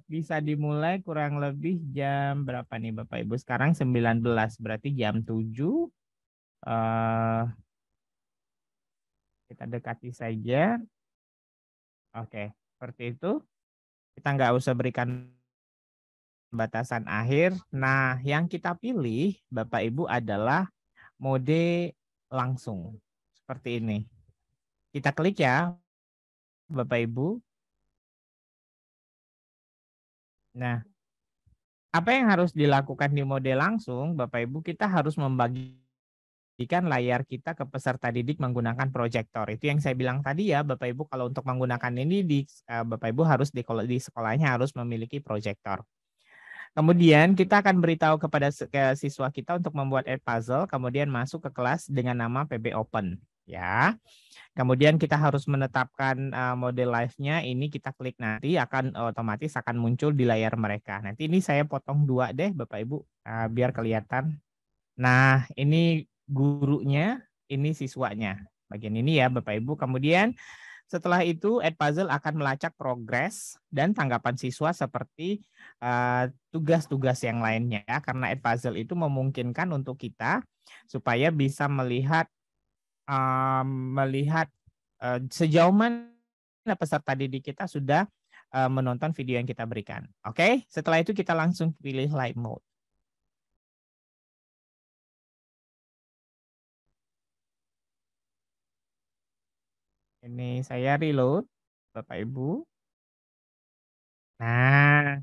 bisa dimulai kurang lebih jam berapa nih Bapak Ibu? Sekarang 19, berarti jam 7. Kita dekati saja. Oke, seperti itu. Kita nggak usah berikan batasan akhir. Nah, yang kita pilih Bapak Ibu adalah mode langsung. Seperti ini. Kita klik ya Bapak Ibu. Nah, apa yang harus dilakukan di mode langsung Bapak Ibu? Kita harus membagikan layar kita ke peserta didik menggunakan proyektor. Itu yang saya bilang tadi ya Bapak Ibu, kalau untuk menggunakan ini Bapak Ibu harus di sekolahnya harus memiliki proyektor. Kemudian kita akan beritahu kepada siswa kita untuk membuat Edpuzzle, kemudian masuk ke kelas dengan nama PB Open, ya. Kemudian kita harus menetapkan model live-nya. Ini kita klik nanti akan otomatis akan muncul di layar mereka. Nanti ini saya potong 2 deh, Bapak Ibu, biar kelihatan. Nah, ini gurunya, ini siswanya. Bagian ini ya, Bapak Ibu. Kemudian setelah itu, Edpuzzle akan melacak progres dan tanggapan siswa seperti tugas-tugas yang lainnya. Karena Edpuzzle itu memungkinkan untuk kita supaya bisa melihat sejauh mana peserta didik kita sudah menonton video yang kita berikan. Oke, setelah itu kita langsung pilih live mode. Ini saya reload, Bapak Ibu. Nah,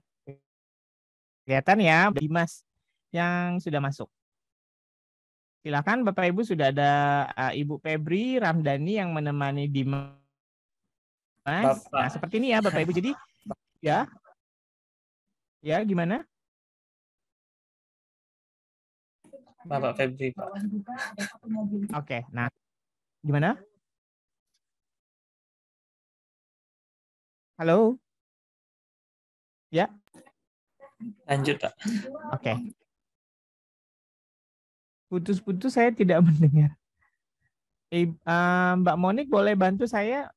kelihatan ya Dimas yang sudah masuk. Silakan Bapak Ibu, sudah ada Ibu Febri Ramdhani yang menemani Dimas. Nah, seperti ini ya Bapak Ibu. Jadi ya. Ya, gimana? Bapak Febri, Pak. Oke, nah gimana? Halo? Ya, Lanjut, Pak. oke. Putus-putus saya tidak mendengar. Mbak Monik boleh bantu saya?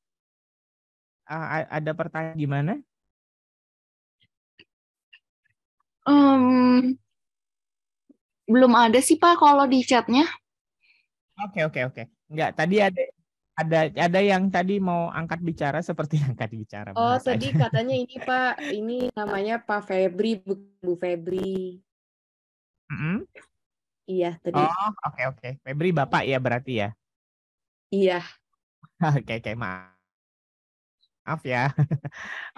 Ada pertanyaan gimana? Belum ada sih Pak kalau di chatnya. Oke. Enggak, tadi ada yang tadi mau angkat bicara seperti angkat bicara Oh, bahasa tadi aja. katanya ini Pak, ini namanya Pak Febri, bukan Bu Febri. Mm-mm. Iya, tadi. Oh, oke. Febri Bapak ya berarti ya. Iya. Oke, maaf ya.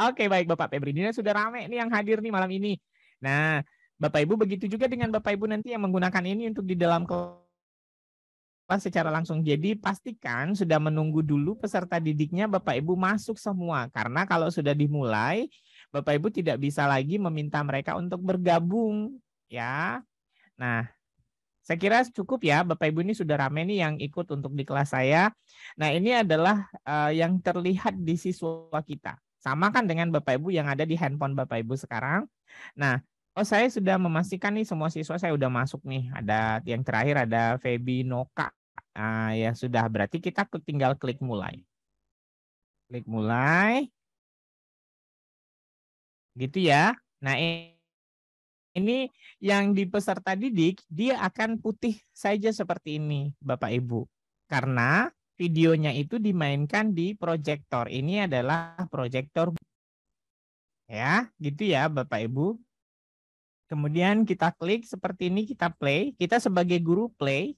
Oke, baik Bapak Febri. Ini sudah rame nih yang hadir nih malam ini. Nah, Bapak Ibu begitu juga dengan Bapak Ibu nanti yang menggunakan ini untuk di dalam kelas secara langsung. Jadi pastikan sudah menunggu dulu peserta didiknya Bapak Ibu masuk semua. Karena kalau sudah dimulai, Bapak Ibu tidak bisa lagi meminta mereka untuk bergabung. Ya. Nah, saya kira cukup ya Bapak Ibu, ini sudah rame nih yang ikut untuk di kelas saya. Nah, ini adalah yang terlihat di siswa kita. Sama kan dengan Bapak Ibu yang ada di handphone Bapak Ibu sekarang. Nah, saya sudah memastikan nih semua siswa saya udah masuk nih. Ada yang terakhir ada Feby Noka. Ya sudah, berarti kita tinggal klik mulai. Klik mulai. Gitu ya. Nah, ini yang di peserta didik, dia akan putih saja seperti ini, Bapak Ibu. Karena videonya itu dimainkan di proyektor. Ini adalah proyektor. Ya, gitu ya Bapak Ibu. Kemudian kita klik seperti ini, kita play. Kita sebagai guru play.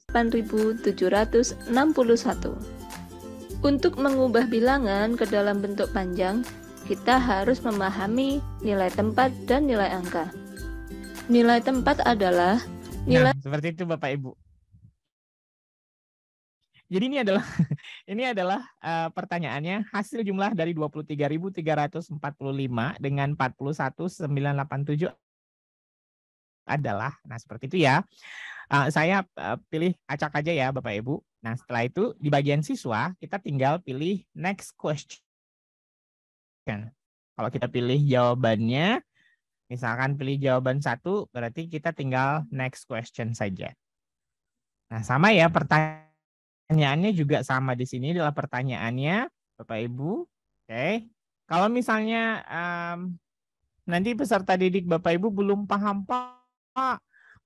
8.761. Untuk mengubah bilangan ke dalam bentuk panjang, kita harus memahami nilai tempat dan nilai angka. Nilai tempat adalah nilai. Nah, seperti itu Bapak Ibu. Jadi ini adalah pertanyaannya, hasil jumlah dari 23.345 dengan 41.987 adalah, nah seperti itu ya. Saya pilih acak aja ya Bapak Ibu. Nah setelah itu di bagian siswa kita tinggal pilih next question. Kalau kita pilih jawabannya, misalkan pilih jawaban 1, berarti kita tinggal next question saja. Nah sama ya, pertanyaannya juga sama di sini adalah pertanyaannya Bapak Ibu. Oke. Kalau misalnya nanti peserta didik Bapak Ibu belum paham Pak,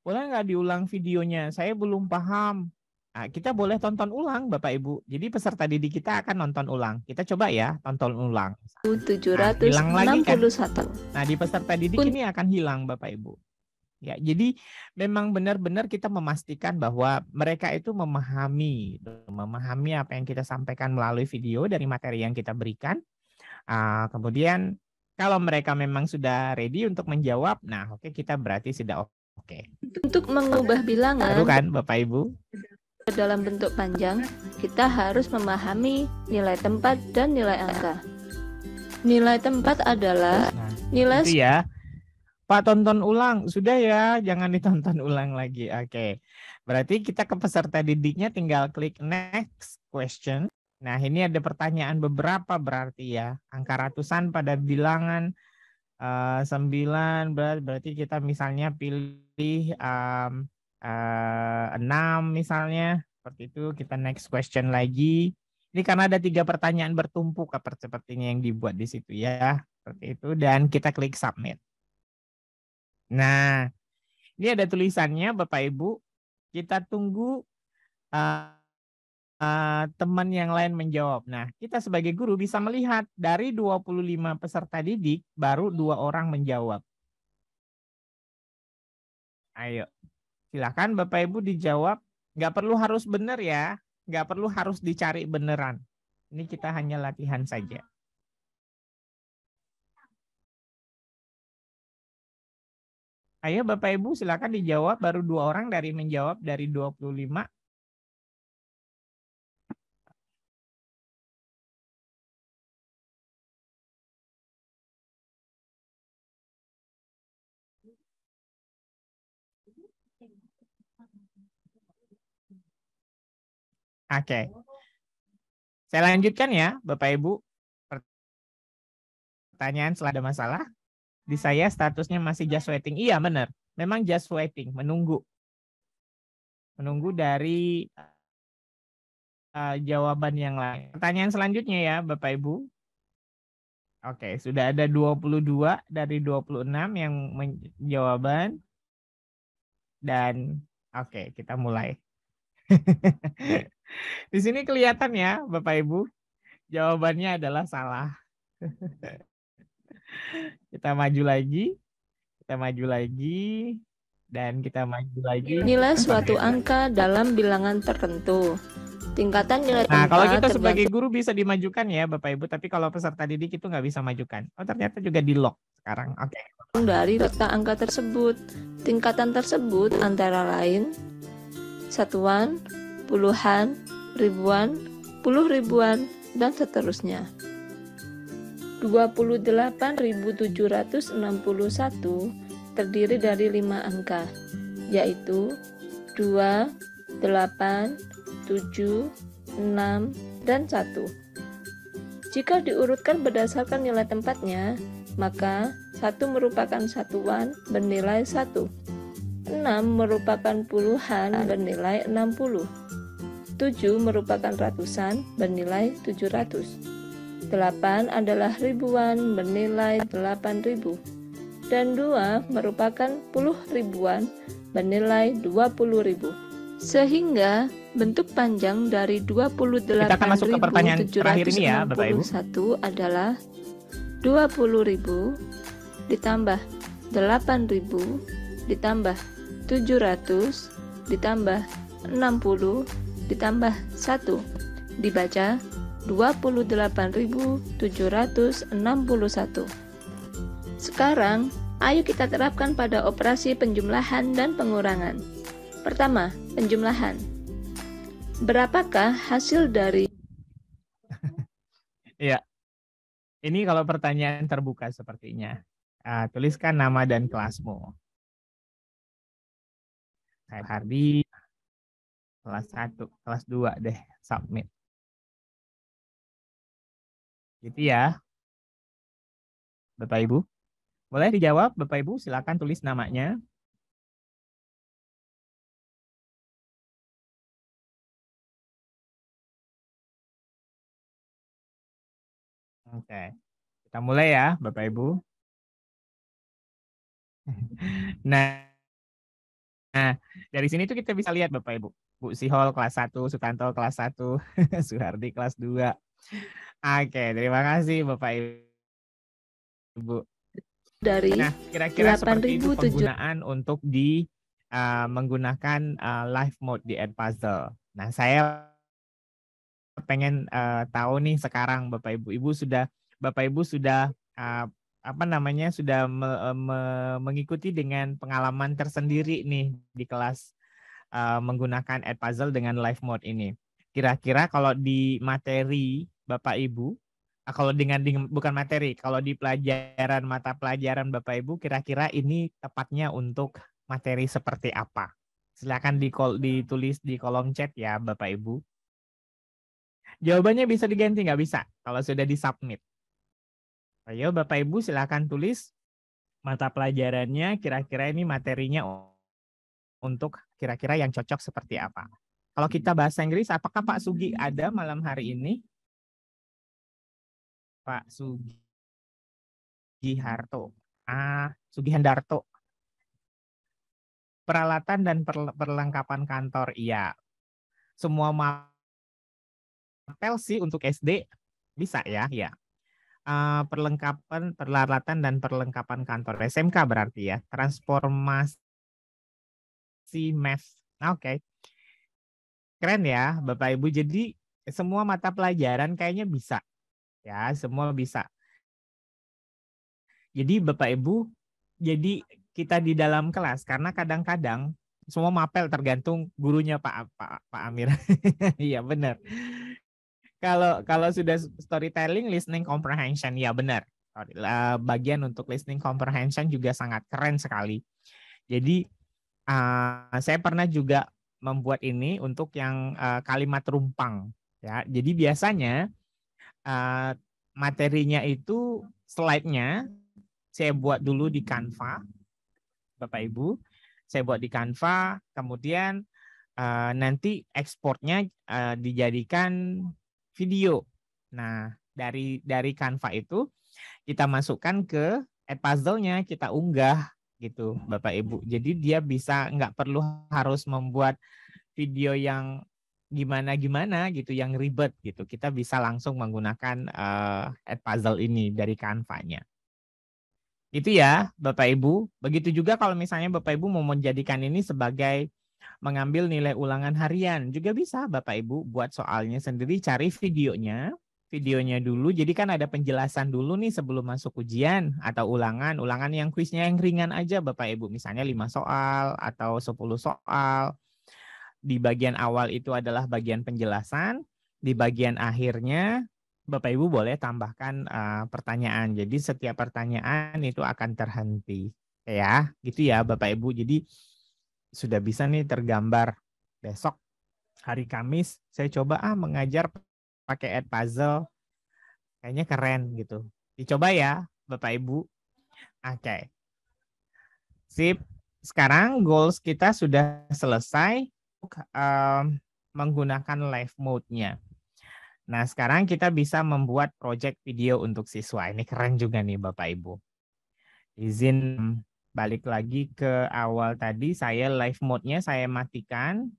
boleh nggak diulang videonya? Saya belum paham. Nah, kita boleh tonton ulang Bapak Ibu. Jadi peserta didik kita akan nonton ulang. Kita coba ya tonton ulang. 761. Hilang lagi kan? Nah di peserta didik ini akan hilang Bapak Ibu. Ya, jadi memang benar-benar kita memastikan bahwa mereka itu memahami apa yang kita sampaikan melalui video dari materi yang kita berikan. Kemudian kalau mereka memang sudah ready untuk menjawab, nah oke, kita berarti sudah oke. Untuk mengubah bilangan Baru kan Bapak Ibu? ke dalam bentuk panjang, kita harus memahami nilai tempat dan nilai angka. Nilai tempat adalah nilai. Itu ya. Pak, tonton ulang. Sudah ya, jangan ditonton ulang lagi. Oke. Berarti kita ke peserta didiknya tinggal klik next question. Nah, ini ada pertanyaan beberapa berarti ya. Angka ratusan pada bilangan 9, berarti kita misalnya pilih 6 misalnya. Seperti itu, kita next question lagi. Ini karena ada 3 pertanyaan bertumpuk sepertinya yang dibuat di situ ya. Seperti itu, dan kita klik submit. Nah, ini ada tulisannya Bapak Ibu. Kita tunggu teman yang lain menjawab. Nah, kita sebagai guru bisa melihat dari 25 peserta didik, baru 2 orang menjawab. Ayo, silakan Bapak Ibu dijawab. Nggak perlu harus benar ya. Nggak perlu harus dicari beneran. Ini kita hanya latihan saja. Ayo Bapak Ibu silakan dijawab, baru 2 orang dari menjawab dari 25. Oke. Saya lanjutkan ya, Bapak Ibu. Pertanyaan setelah ada masalah. Di saya statusnya masih just waiting. Iya, benar. Memang just waiting, menunggu. Menunggu dari jawaban yang lain. Pertanyaan selanjutnya ya, Bapak Ibu. Oke, sudah ada 22 dari 26 yang jawaban. Dan oke, kita mulai. Di sini kelihatan ya, Bapak Ibu, jawabannya adalah salah. Kita maju lagi, dan kita maju lagi. Nilai suatu angka dalam bilangan tertentu. Tingkatan nilai Nah, tempat kalau kita sebagai guru bisa dimajukan ya, Bapak Ibu, tapi kalau peserta didik itu nggak bisa majukan. Oh, ternyata juga di lock sekarang. Oke. dari letak angka tersebut. Tingkatan tersebut antara lain satuan, puluhan, ribuan, puluh ribuan, dan seterusnya. 28.761 terdiri dari 5 angka, yaitu 2, 8, 7, 6, dan 1. Jika diurutkan berdasarkan nilai tempatnya, maka 1 merupakan satuan bernilai 1, 6 merupakan puluhan bernilai 60, 7 merupakan ratusan bernilai 700, 8 adalah ribuan bernilai 8.000, dan 2 merupakan puluh ribuan bernilai 20.000. Sehingga bentuk panjang dari 28.761 adalah 20.000 ditambah 8.000 ditambah 700 ditambah 60 ditambah 1, dibaca 28.761. Sekarang, ayo kita terapkan pada operasi penjumlahan dan pengurangan. Pertama, penjumlahan. Berapakah hasil dari... Iya. Ini kalau pertanyaan terbuka sepertinya. Tuliskan nama dan kelasmu. Saya Hardi, kelas 1, kelas 2 deh, submit. Gitu ya. Bapak Ibu. Boleh dijawab, Bapak Ibu, silakan tulis namanya. Oke. Kita mulai ya, Bapak Ibu. Nah, dari sini tuh kita bisa lihat Bapak Ibu. Bu Sihol kelas 1, Sutanto kelas 1, Suhardi kelas 2. Oke, terima kasih Bapak Ibu. Nah, kira-kira seperti itu penggunaan untuk menggunakan live mode di Edpuzzle. Nah, saya pengen tahu nih sekarang Bapak Ibu sudah mengikuti dengan pengalaman tersendiri nih di kelas menggunakan Edpuzzle dengan live mode ini. Kira-kira kalau di materi Bapak Ibu, kalau bukan materi, kalau di mata pelajaran Bapak Ibu, kira-kira ini tepatnya untuk materi seperti apa? Silakan ditulis di kolom chat ya Bapak Ibu. Jawabannya bisa diganti, nggak bisa kalau sudah disubmit. Ayo Bapak Ibu silakan tulis mata pelajarannya, kira-kira ini materinya untuk kira-kira yang cocok seperti apa. Kalau kita bahasa Inggris, apakah Pak Sugi ada malam hari ini? Pak Sugiharto. Sugi Hendarto. Peralatan dan perlengkapan kantor, iya. Semua mapel sih untuk SD bisa ya, ya. Peralatan dan perlengkapan kantor SMK berarti ya. Transformasi math. Oke. Keren ya Bapak Ibu. Jadi semua mata pelajaran kayaknya bisa. Ya, semua bisa. Jadi Bapak Ibu, jadi kita di dalam kelas karena kadang-kadang semua mapel tergantung gurunya Pak Amir. Iya benar. Kalau sudah storytelling, listening comprehension, ya benar. Bagian untuk listening comprehension juga sangat keren sekali. Jadi saya pernah juga membuat ini untuk yang kalimat rumpang ya. Jadi biasanya materinya itu slide-nya saya buat dulu di Canva, Bapak Ibu. Saya buat di Canva, kemudian nanti ekspornya dijadikan video. Nah, dari Canva itu kita masukkan ke Edpuzzle-nya, kita unggah gitu, Bapak Ibu. Jadi dia bisa nggak perlu harus membuat video yang gimana gitu, yang ribet gitu. Kita bisa langsung menggunakan Edpuzzle ini dari Canva-nya. Itu ya, Bapak Ibu. Begitu juga kalau misalnya Bapak Ibu mau menjadikan ini sebagai mengambil nilai ulangan harian. Juga bisa Bapak Ibu buat soalnya sendiri, cari videonya dulu. Jadi kan ada penjelasan dulu nih sebelum masuk ujian atau ulangan yang kuisnya yang ringan aja Bapak Ibu. Misalnya 5 soal atau 10 soal. Di bagian awal itu adalah bagian penjelasan. Di bagian akhirnya Bapak Ibu boleh tambahkan pertanyaan. Jadi setiap pertanyaan itu akan terhenti. Ya, gitu ya Bapak Ibu. Jadi sudah bisa nih tergambar. Besok hari Kamis saya coba mengajar pakai Edpuzzle. Kayaknya keren gitu. Dicoba ya Bapak Ibu. Oke. Sip. Sekarang goals kita sudah selesai menggunakan live mode-nya. Nah, sekarang kita bisa membuat project video untuk siswa. Ini keren juga nih Bapak Ibu. Izin balik lagi ke awal tadi, saya live mode-nya saya matikan.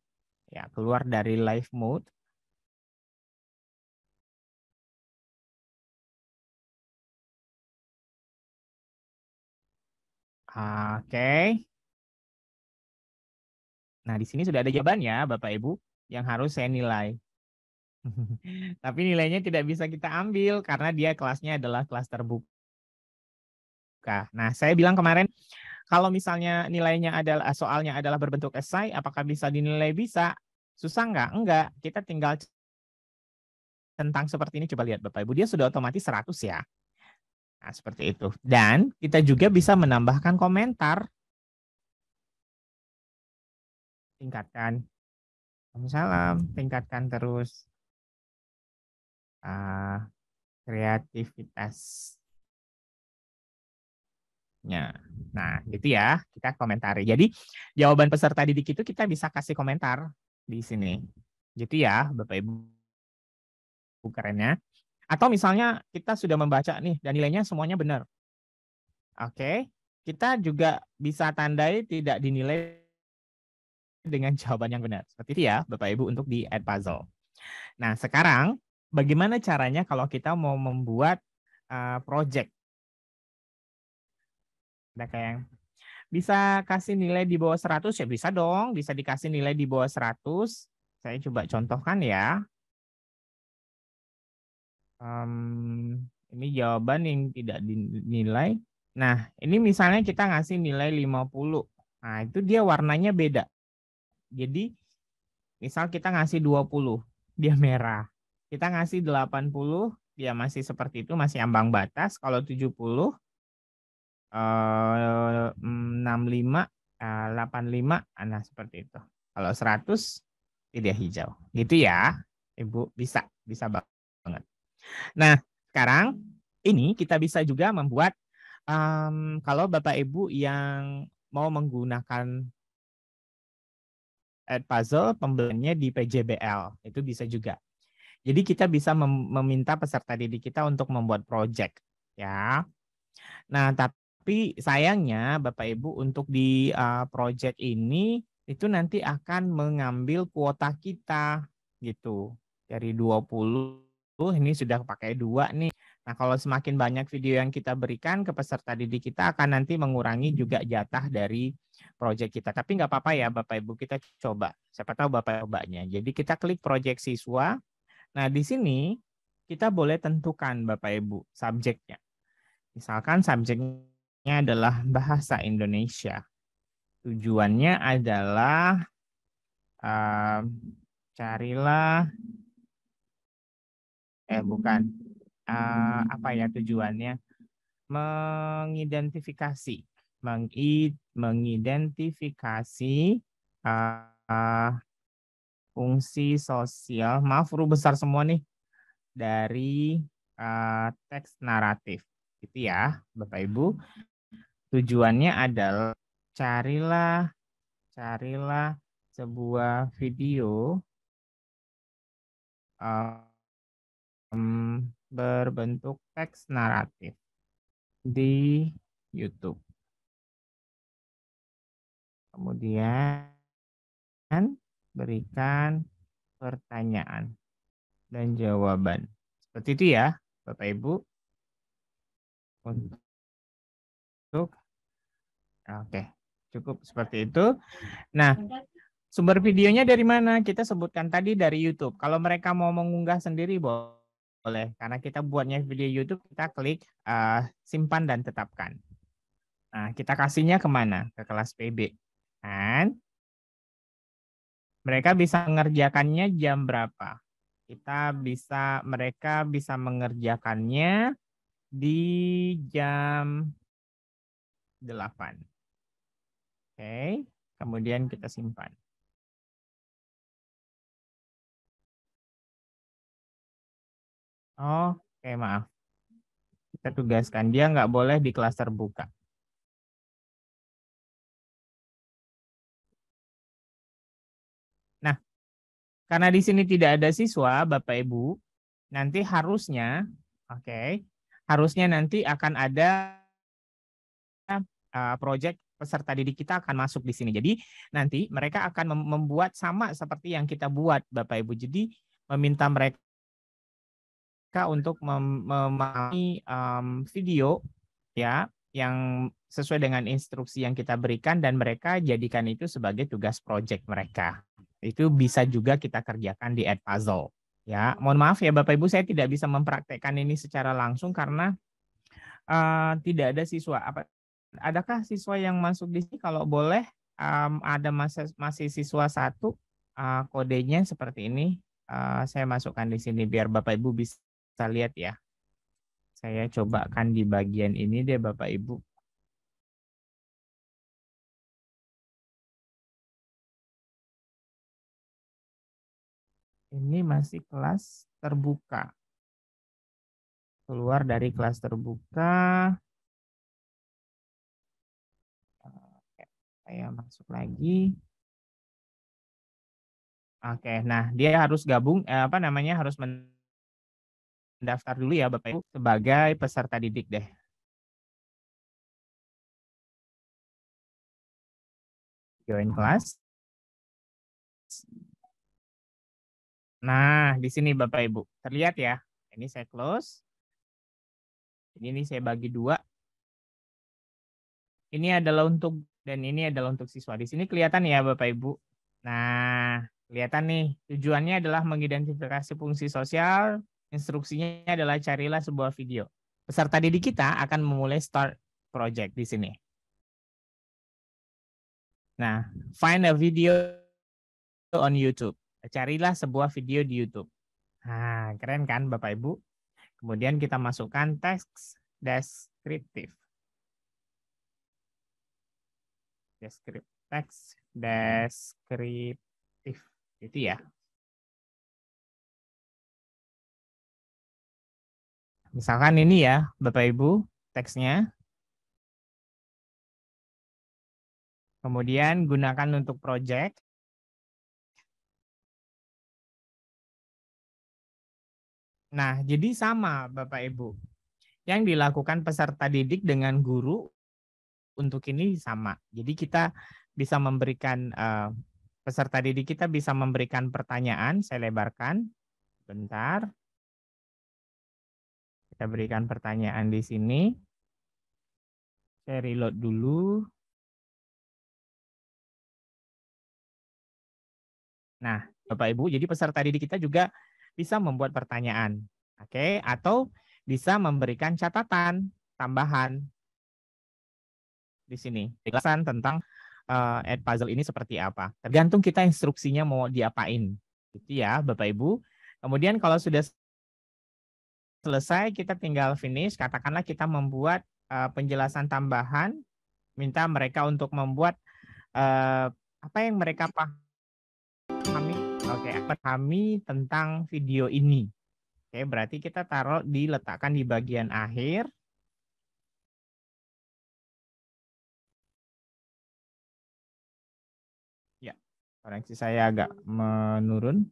Ya, keluar dari live mode. Oke. Nah, di sini sudah ada jawabannya Bapak Ibu yang harus saya nilai. Tapi nilainya tidak bisa kita ambil karena dia kelasnya adalah kelas terbuka. Nah, saya bilang kemarin kalau misalnya nilainya adalah soalnya adalah berbentuk esai, apakah bisa dinilai? Bisa. Susah nggak? Enggak. Kita tinggal tentang seperti ini, coba lihat Bapak Ibu, dia sudah otomatis 100 ya. Nah, seperti itu. Dan kita juga bisa menambahkan komentar. Tingkatkan. Salam, tingkatkan terus kreativitasnya. Nah, gitu ya, kita komentari. Jadi, jawaban peserta didik itu kita bisa kasih komentar di sini. Gitu ya, Bapak Ibu. Kerennya. Atau misalnya kita sudah membaca nih dan nilainya semuanya benar. Oke, kita juga bisa tandai tidak dinilai dengan jawaban yang benar. Seperti itu ya, Bapak Ibu, untuk di Edpuzzle. Nah, sekarang bagaimana caranya kalau kita mau membuat project? Ada kayak yang bisa kasih nilai di bawah 100 ya, bisa dong, bisa dikasih nilai di bawah 100. Saya coba contohkan ya. Ini jawaban yang tidak dinilai. Nah, ini misalnya kita ngasih nilai 50. Nah, itu dia warnanya beda. Jadi, misal kita ngasih 20, dia merah. Kita ngasih 80, dia masih seperti itu, masih ambang batas. Kalau 70, 65, 85, nah seperti itu. Kalau 100, dia hijau. Gitu ya, Ibu, bisa banget. Nah, sekarang ini kita bisa juga membuat, kalau Bapak Ibu yang mau menggunakan Edpuzzle, pembeliannya di PJBL, itu bisa juga. Jadi kita bisa meminta peserta didik kita untuk membuat project, ya. Nah, tapi sayangnya Bapak Ibu untuk di project ini itu nanti akan mengambil kuota kita gitu. Dari 20 ini sudah pakai 2 nih. Nah, kalau semakin banyak video yang kita berikan ke peserta didik kita akan nanti mengurangi juga jatah dari project kita. Tapi nggak apa-apa ya Bapak Ibu, kita coba. Siapa tahu Bapak cobanya. Jadi kita klik project siswa. Nah, di sini kita boleh tentukan Bapak Ibu subjeknya. Misalkan subjeknya adalah bahasa Indonesia. Tujuannya adalah carilah apa ya tujuannya? Mengidentifikasi fungsi sosial. Maaf, huruf besar semua nih. Dari teks naratif. Gitu ya, Bapak Ibu. Tujuannya adalah carilah sebuah video berbentuk teks naratif di YouTube. Kemudian berikan pertanyaan dan jawaban. Seperti itu ya, Bapak Ibu. Oke, cukup seperti itu. Nah, sumber videonya dari mana? Kita sebutkan tadi dari YouTube. Kalau mereka mau mengunggah sendiri boleh. Karena kita buatnya video YouTube, kita klik simpan dan tetapkan. Nah, kita kasihnya kemana? Ke kelas PB. Dan mereka bisa mengerjakannya jam berapa? Mereka bisa mengerjakannya di jam 8. Oke, kemudian kita simpan. Oke, maaf. Kita tugaskan dia nggak boleh di kelas terbuka. Nah, karena di sini tidak ada siswa, Bapak Ibu, nanti harusnya, harusnya nanti akan ada proyek peserta didik kita akan masuk di sini. Jadi nanti mereka akan membuat sama seperti yang kita buat, Bapak Ibu. Jadi meminta mereka untuk memahami video ya yang sesuai dengan instruksi yang kita berikan dan mereka jadikan itu sebagai tugas proyek mereka. Itu bisa juga kita kerjakan di Edpuzzle. Ya, mohon maaf ya Bapak Ibu, saya tidak bisa mempraktekkan ini secara langsung karena tidak ada siswa. Adakah siswa yang masuk di sini? Kalau boleh, ada masih siswa 1, kodenya seperti ini. Saya masukkan di sini biar Bapak Ibu bisa lihat ya. Saya cobakan di bagian ini deh Bapak Ibu. Ini masih kelas terbuka. Keluar dari kelas terbuka. Saya masuk lagi. Oke, nah dia harus gabung, harus mendaftar dulu ya Bapak Ibu sebagai peserta didik deh. Join kelas. Nah, di sini Bapak Ibu. Terlihat ya. Ini saya close. Ini saya bagi 2. Ini adalah untuk dan ini adalah untuk siswa. Di sini kelihatan ya Bapak Ibu. Nah, kelihatan nih. Tujuannya adalah mengidentifikasi fungsi sosial. Instruksinya adalah carilah sebuah video. Peserta didik kita akan memulai start project di sini. Nah, find a video on YouTube. Carilah sebuah video di YouTube. Nah, keren kan Bapak Ibu? Kemudian kita masukkan teks deskriptif. Teks deskriptif. Itu ya. Misalkan ini ya Bapak Ibu teksnya. Kemudian gunakan untuk project. Nah, jadi sama Bapak Ibu. Yang dilakukan peserta didik dengan guru untuk ini sama. Jadi kita bisa memberikan, peserta didik kita bisa memberikan pertanyaan, saya lebarkan. Bentar. Kita berikan pertanyaan di sini. Saya reload dulu. Nah, Bapak Ibu, jadi peserta didik kita juga bisa membuat pertanyaan. Oke, atau bisa memberikan catatan tambahan di sini. Penjelasan tentang Edpuzzle ini seperti apa. Tergantung kita instruksinya mau diapain. Gitu ya, Bapak Ibu. Kemudian kalau sudah selesai, kita tinggal finish. Katakanlah kita membuat penjelasan tambahan. Minta mereka untuk membuat apa yang mereka pahami. Oke, pahami tentang video ini. Oke, berarti kita diletakkan di bagian akhir. Ya, koneksi saya agak menurun.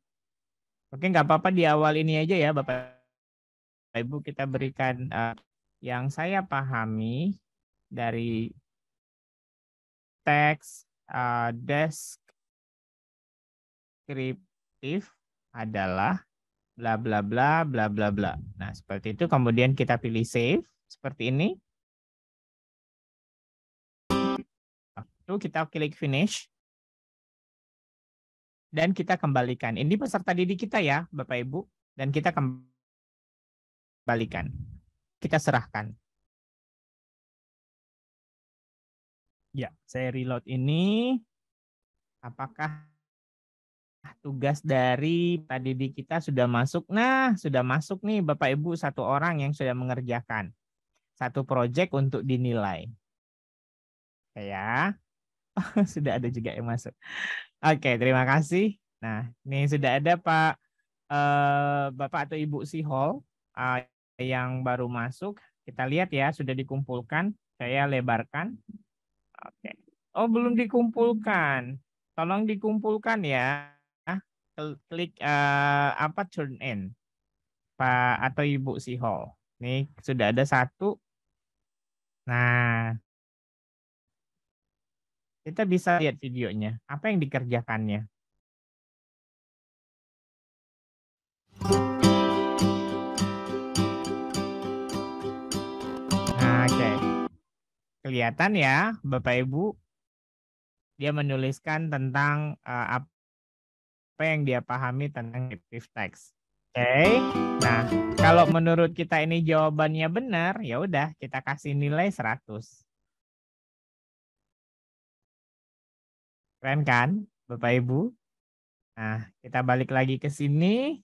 Oke, nggak apa-apa di awal ini aja ya, Bapak Ibu, kita berikan yang saya pahami dari teks deskriptif adalah bla bla bla bla bla bla. Nah, seperti itu. Kemudian kita pilih save seperti ini. Lalu kita klik finish. Dan kita kembalikan. Ini peserta didik kita ya, Bapak Ibu. Dan kita kembalikan. Kita serahkan. Ya, saya reload ini. Apakah tugas dari Pak didik kita sudah masuk? Nah, sudah masuk nih Bapak Ibu, 1 orang yang sudah mengerjakan 1 proyek untuk dinilai. Oke ya. Sudah ada juga yang masuk. Oke, terima kasih. Nah, ini sudah ada Pak Bapak atau Ibu Sihol yang baru masuk. Kita lihat ya, sudah dikumpulkan. Saya lebarkan. Oke. Oh, belum dikumpulkan. Tolong dikumpulkan ya. Klik turn in. Pak atau Ibu Sihol. Nih sudah ada 1. Nah, kita bisa lihat videonya. Apa yang dikerjakannya? Nah, oke. Kelihatan ya, Bapak Ibu, dia menuliskan tentang apa yang dia pahami tentang descriptive text. Oke. Nah, kalau menurut kita ini jawabannya benar, ya udah kita kasih nilai 100. Keren kan, Bapak Ibu? Nah, kita balik lagi ke sini.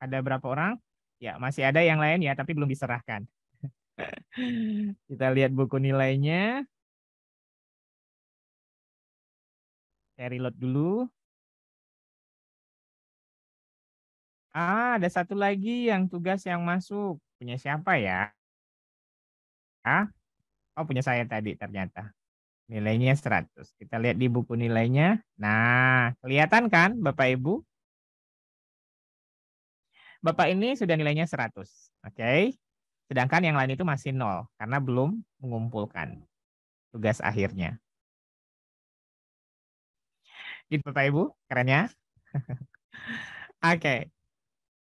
Ada berapa orang? Ya, masih ada yang lain ya, tapi belum diserahkan. Kita lihat buku nilainya. Saya reload dulu. Ada 1 lagi yang tugas yang masuk. Punya siapa ya? Oh, punya saya tadi ternyata. Nilainya 100. Kita lihat di buku nilainya. Nah, kelihatan kan Bapak Ibu? Bapak ini sudah nilainya 100. Oke. Sedangkan yang lain itu masih 0 karena belum mengumpulkan tugas akhirnya. Gitu Bapak Ibu, keren ya? Oke.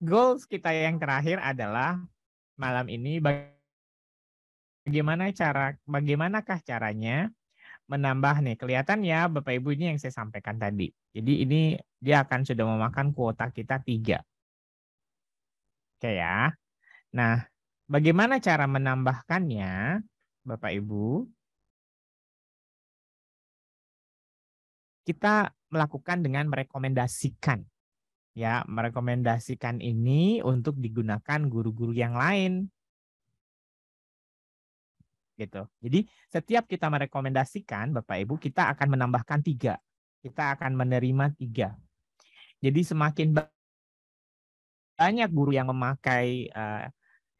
Goals kita yang terakhir adalah malam ini bagaimanakah caranya menambah nih. Kelihatan ya Bapak Ibu ini yang saya sampaikan tadi. Jadi ini dia akan sudah memakan kuota kita 3. Oke ya. Nah, bagaimana cara menambahkannya, Bapak Ibu? Kita melakukan dengan merekomendasikan. Ya, merekomendasikan ini untuk digunakan guru-guru yang lain. Gitu. Jadi, setiap kita merekomendasikan, Bapak Ibu, kita akan menambahkan 3. Kita akan menerima 3. Jadi, semakin banyak guru yang memakai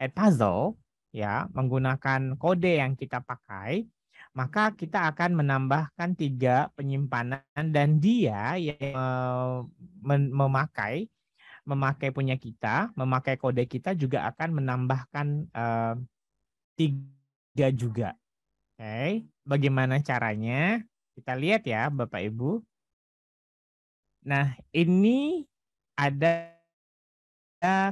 Edpuzzle, ya, menggunakan kode yang kita pakai, maka kita akan menambahkan 3 penyimpanan dan dia yang memakai punya kita, memakai kode kita juga akan menambahkan 3 juga. Oke, bagaimana caranya? Kita lihat ya, Bapak Ibu. Nah, ini ada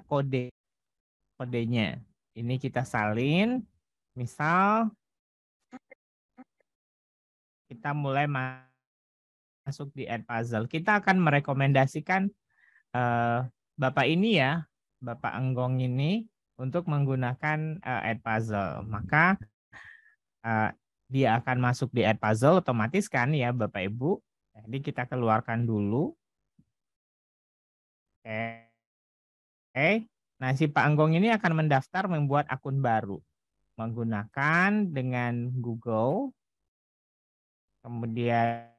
kodenya. Ini kita salin. Misal kita mulai masuk di Edpuzzle. Kita akan merekomendasikan Bapak ini ya, Bapak Enggong ini untuk menggunakan Edpuzzle. Maka dia akan masuk di Edpuzzle otomatis kan ya Bapak Ibu. Jadi kita keluarkan dulu. Oke. Nah, si Pak Enggong ini akan mendaftar membuat akun baru menggunakan dengan Google. Kemudian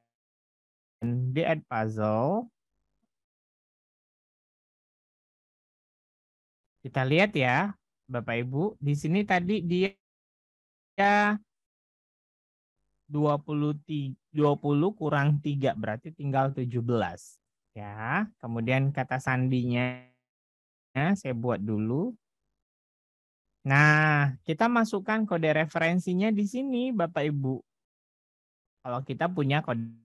di Edpuzzle, kita lihat ya, Bapak Ibu, di sini tadi dia 20 kurang 3 berarti tinggal 17. Ya, kemudian kata sandinya saya buat dulu. Nah, kita masukkan kode referensinya di sini, Bapak Ibu. Kalau kita punya kode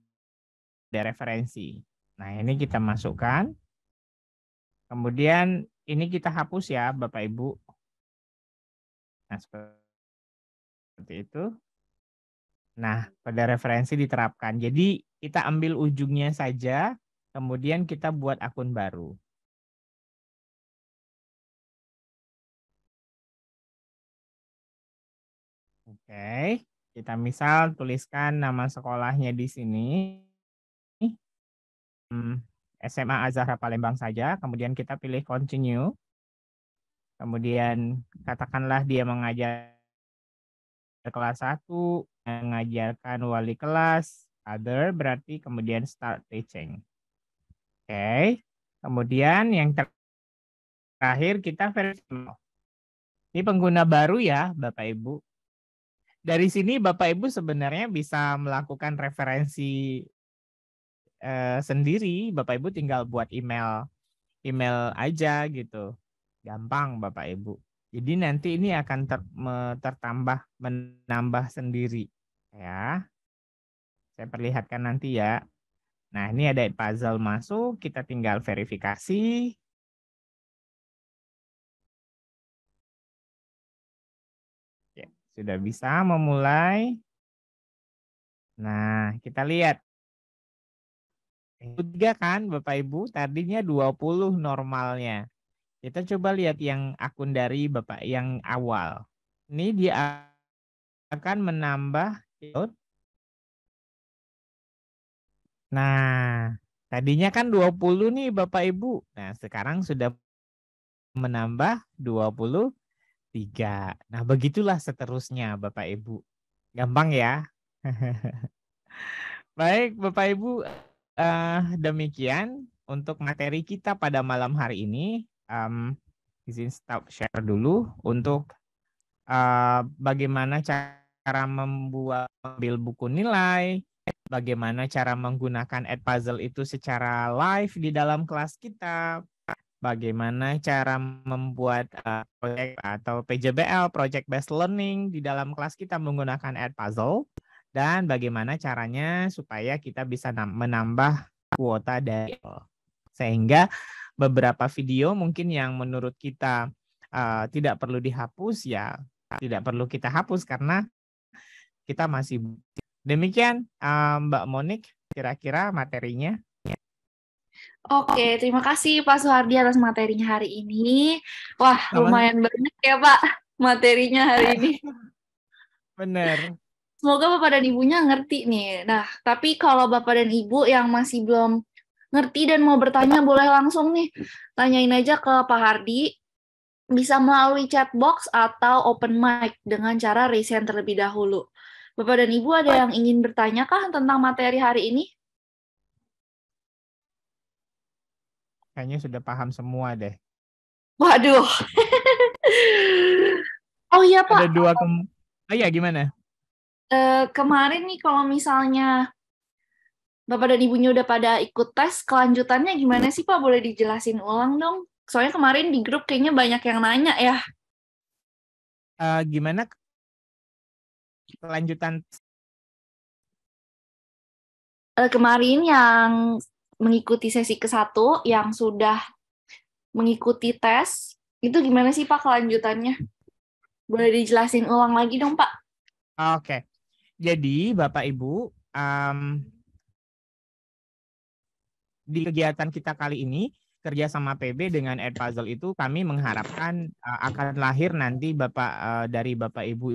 referensi. Nah, ini kita masukkan. Kemudian ini kita hapus ya, Bapak Ibu. Nah, seperti itu. Nah, kode referensi diterapkan. Jadi, kita ambil ujungnya saja, kemudian kita buat akun baru. Oke, kita misal tuliskan nama sekolahnya di sini. SMA Azhara Palembang saja, kemudian kita pilih continue. Kemudian katakanlah dia mengajar kelas 1, mengajarkan wali kelas, other berarti kemudian start teaching. Oke, kemudian yang terakhir kita verify. Ini pengguna baru ya Bapak Ibu. Dari sini Bapak Ibu sebenarnya bisa melakukan referensi sendiri. Bapak Ibu tinggal buat email aja gitu. Gampang Bapak Ibu. Jadi nanti ini akan menambah sendiri ya. Saya perlihatkan nanti ya. Nah, ini ada puzzle masuk, kita tinggal verifikasi. Ya, sudah bisa memulai. Nah, kita lihat. 3 kan Bapak Ibu, tadinya 20 normalnya. Kita coba lihat yang akun dari Bapak yang awal. Ini dia akan menambah. Nah, tadinya kan 20 nih Bapak Ibu. Nah, sekarang sudah menambah 23. Nah, begitulah seterusnya Bapak Ibu. Gampang ya. Baik Bapak Ibu, demikian untuk materi kita pada malam hari ini. Izin stop share dulu untuk bagaimana cara mengambil buku nilai, bagaimana cara menggunakan Edpuzzle itu secara live di dalam kelas kita, bagaimana cara membuat proyek atau PJBL, Project Based Learning di dalam kelas kita menggunakan Edpuzzle, dan bagaimana caranya supaya kita bisa menambah kuota dari sehingga beberapa video mungkin yang menurut kita tidak perlu dihapus ya tidak perlu kita hapus karena kita masih. Demikian Mbak Monik kira-kira materinya. Oke, terima kasih Pak Suhardi atas materinya hari ini. Wah, lumayan banyak ya Pak materinya hari ini. Benar. Semoga Bapak dan Ibunya ngerti nih. Nah, tapi kalau Bapak dan Ibu yang masih belum ngerti dan mau bertanya, boleh langsung nih. Tanyain aja ke Pak Hardi. Bisa melalui chat box atau open mic dengan cara raise hand terlebih dahulu. Bapak dan Ibu ada yang ingin bertanya kah tentang materi hari ini? Kayaknya sudah paham semua deh. Waduh. Oh iya Pak. Ada 2 Oh iya gimana? Kemarin nih kalau misalnya Bapak dan Ibunya udah pada ikut tes, kelanjutannya gimana sih Pak? Boleh dijelasin ulang dong? Soalnya kemarin di grup kayaknya banyak yang nanya ya. Gimana kelanjutan? Kemarin yang mengikuti sesi ke-1, yang sudah mengikuti tes, itu gimana sih Pak kelanjutannya? Boleh dijelasin ulang lagi dong Pak? Oke. Jadi Bapak Ibu, di kegiatan kita kali ini, kerjasama PB dengan Edpuzzle itu kami mengharapkan akan lahir nanti dari Bapak Ibu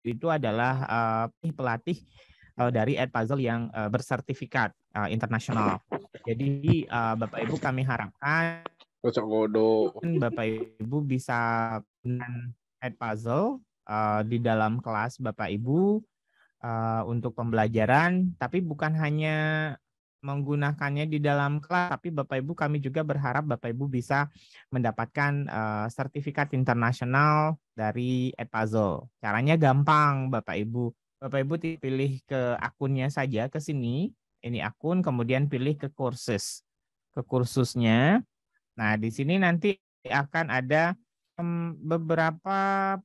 itu adalah pelatih dari Edpuzzle yang bersertifikat internasional. Jadi Bapak Ibu kami harapkan Bapak Ibu bisa dengan Edpuzzle di dalam kelas Bapak Ibu untuk pembelajaran, tapi bukan hanya menggunakannya di dalam kelas, tapi Bapak Ibu kami juga berharap Bapak Ibu bisa mendapatkan sertifikat internasional dari Edpuzzle. Caranya gampang Bapak Ibu. Bapak Ibu pilih ke akunnya saja ke sini, ini akun, kemudian pilih ke kursus, ke kursusnya. Nah di sini nanti akan ada beberapa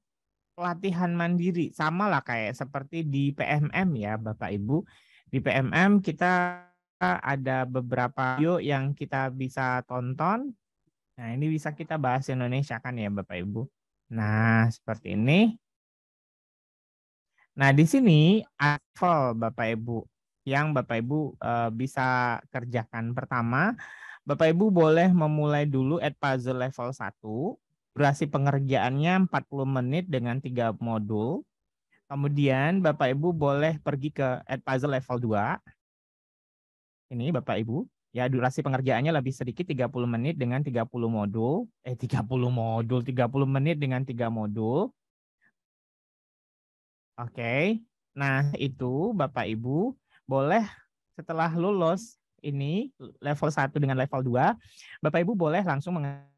pelatihan mandiri, sama lah kayak seperti di PMM ya Bapak Ibu. Di PMM kita ada beberapa video yang kita bisa tonton. Nah ini bisa kita bahas Indonesia kan ya Bapak Ibu. Nah seperti ini. Nah di sini level Bapak Ibu yang Bapak Ibu bisa kerjakan. Pertama, Bapak Ibu boleh memulai dulu Edpuzzle level 1. Durasi pengerjaannya 40 menit dengan 3 modul. Kemudian Bapak Ibu boleh pergi ke Edpuzzle level 2. Ini Bapak Ibu, ya durasi pengerjaannya lebih sedikit 30 menit dengan 30 modul. 30 modul, 30 menit dengan 3 modul. Oke. Nah, itu Bapak Ibu boleh setelah lulus ini level 1 dengan level 2, Bapak Ibu boleh langsung mengambil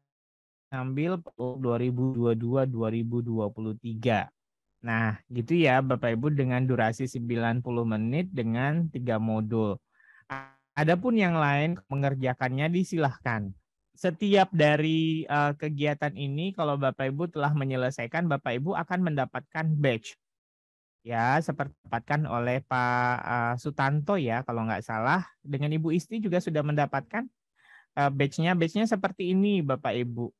2022-2023. Nah, gitu ya Bapak Ibu dengan durasi 90 menit dengan 3 modul. Adapun yang lain mengerjakannya disilahkan. Setiap dari kegiatan ini kalau Bapak Ibu telah menyelesaikan, Bapak Ibu akan mendapatkan badge. Ya, seperti dapatkan oleh Pak Sutanto ya kalau nggak salah. Dengan Ibu Isti juga sudah mendapatkan badge-nya. Badge-nya seperti ini Bapak Ibu.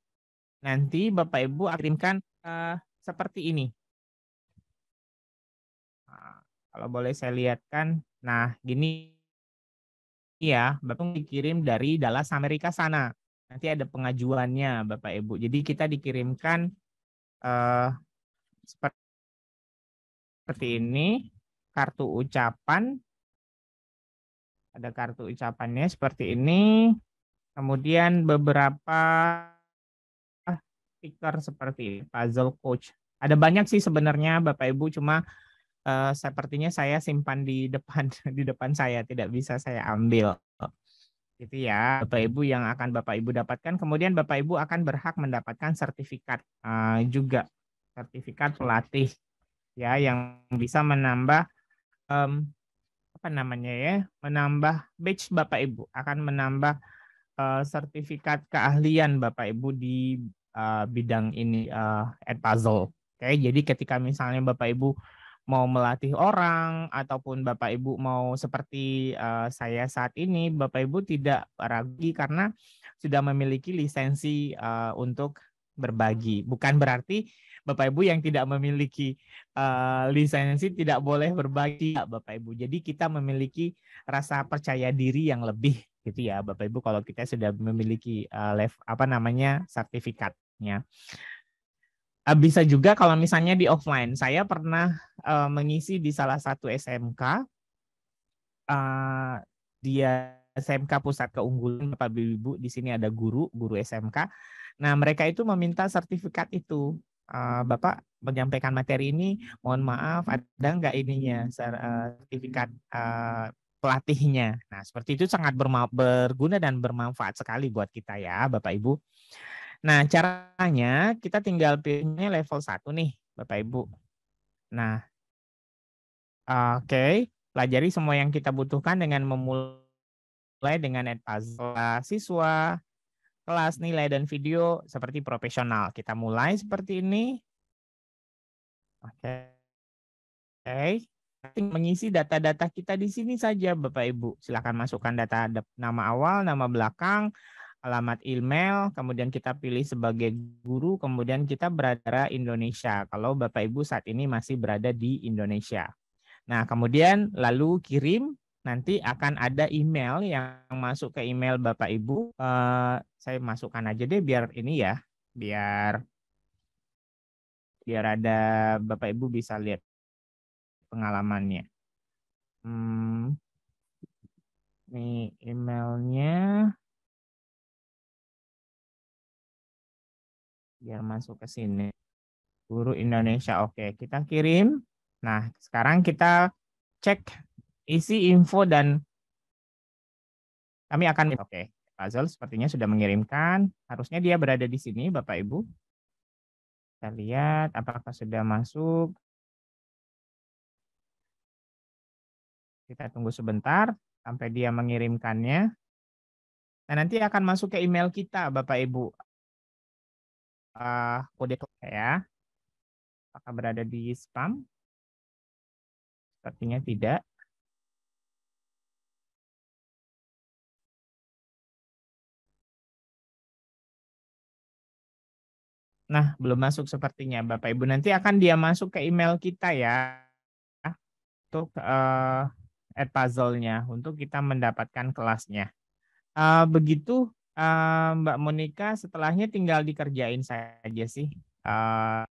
Nanti Bapak Ibu kirimkan seperti ini. Nah, kalau boleh saya lihatkan, nah gini ya, Bapak dikirim dari Dallas Amerika sana. Nanti ada pengajuannya Bapak Ibu. Jadi kita dikirimkan seperti ini, kartu ucapan. Ada kartu ucapannya seperti ini. Kemudian beberapa stiker seperti ini, puzzle coach. Ada banyak sih sebenarnya Bapak Ibu, cuma sepertinya saya simpan di depan di depan saya, tidak bisa saya ambil. Itu ya Bapak Ibu yang akan Bapak Ibu dapatkan. Kemudian Bapak Ibu akan berhak mendapatkan sertifikat juga, sertifikat pelatih ya yang bisa menambah apa namanya ya, menambah badge Bapak Ibu, akan menambah sertifikat keahlian Bapak Ibu di bidang ini Edpuzzle. Oke, jadi ketika misalnya Bapak Ibu mau melatih orang ataupun Bapak Ibu mau seperti saya saat ini, Bapak Ibu tidak ragu karena sudah memiliki lisensi untuk berbagi. Bukan berarti Bapak Ibu yang tidak memiliki lisensi tidak boleh berbagi, Bapak Ibu. Jadi kita memiliki rasa percaya diri yang lebih gitu ya Bapak Ibu kalau kita sudah memiliki sertifikatnya. Bisa juga kalau misalnya di offline. Saya pernah mengisi di salah satu SMK. Dia SMK Pusat Keunggulan Bapak Ibu, di sini ada guru SMK. Nah, mereka itu meminta sertifikat itu. Bapak menyampaikan materi ini, mohon maaf ada nggak ininya sertifikat pelatihnya. Nah, seperti itu sangat berguna dan bermanfaat sekali buat kita ya, Bapak Ibu. Nah, caranya kita tinggal pilihnya level 1 nih, Bapak Ibu. Nah, oke, pelajari semua yang kita butuhkan dengan memulai dengan Edpuzzle siswa, kelas, nilai, dan video seperti profesional. Kita mulai seperti ini. Oke. Mengisi data-data kita di sini saja, Bapak Ibu. Silakan masukkan data nama awal, nama belakang, alamat email, kemudian kita pilih sebagai guru, kemudian kita berada di Indonesia. Kalau Bapak Ibu saat ini masih berada di Indonesia. Nah, kemudian lalu kirim, nanti akan ada email yang masuk ke email Bapak Ibu. Saya masukkan aja deh biar ini ya, biar ada Bapak Ibu bisa lihat pengalamannya. Ini emailnya. Biar masuk ke sini. Guru Indonesia. Oke, kita kirim. Nah, sekarang kita cek isi info dan kami akan puzzle sepertinya sudah mengirimkan. Harusnya dia berada di sini Bapak Ibu. Kita lihat apakah sudah masuk. Kita tunggu sebentar sampai dia mengirimkannya. Nah, nanti akan masuk ke email kita Bapak Ibu. Kode ya. Apakah berada di spam? Sepertinya tidak. Nah, belum masuk sepertinya Bapak Ibu. Nanti akan dia masuk ke email kita ya. Untuk Edpuzzle-nya. Untuk kita mendapatkan kelasnya. Begitu Mbak Monica, setelahnya tinggal dikerjain saja sih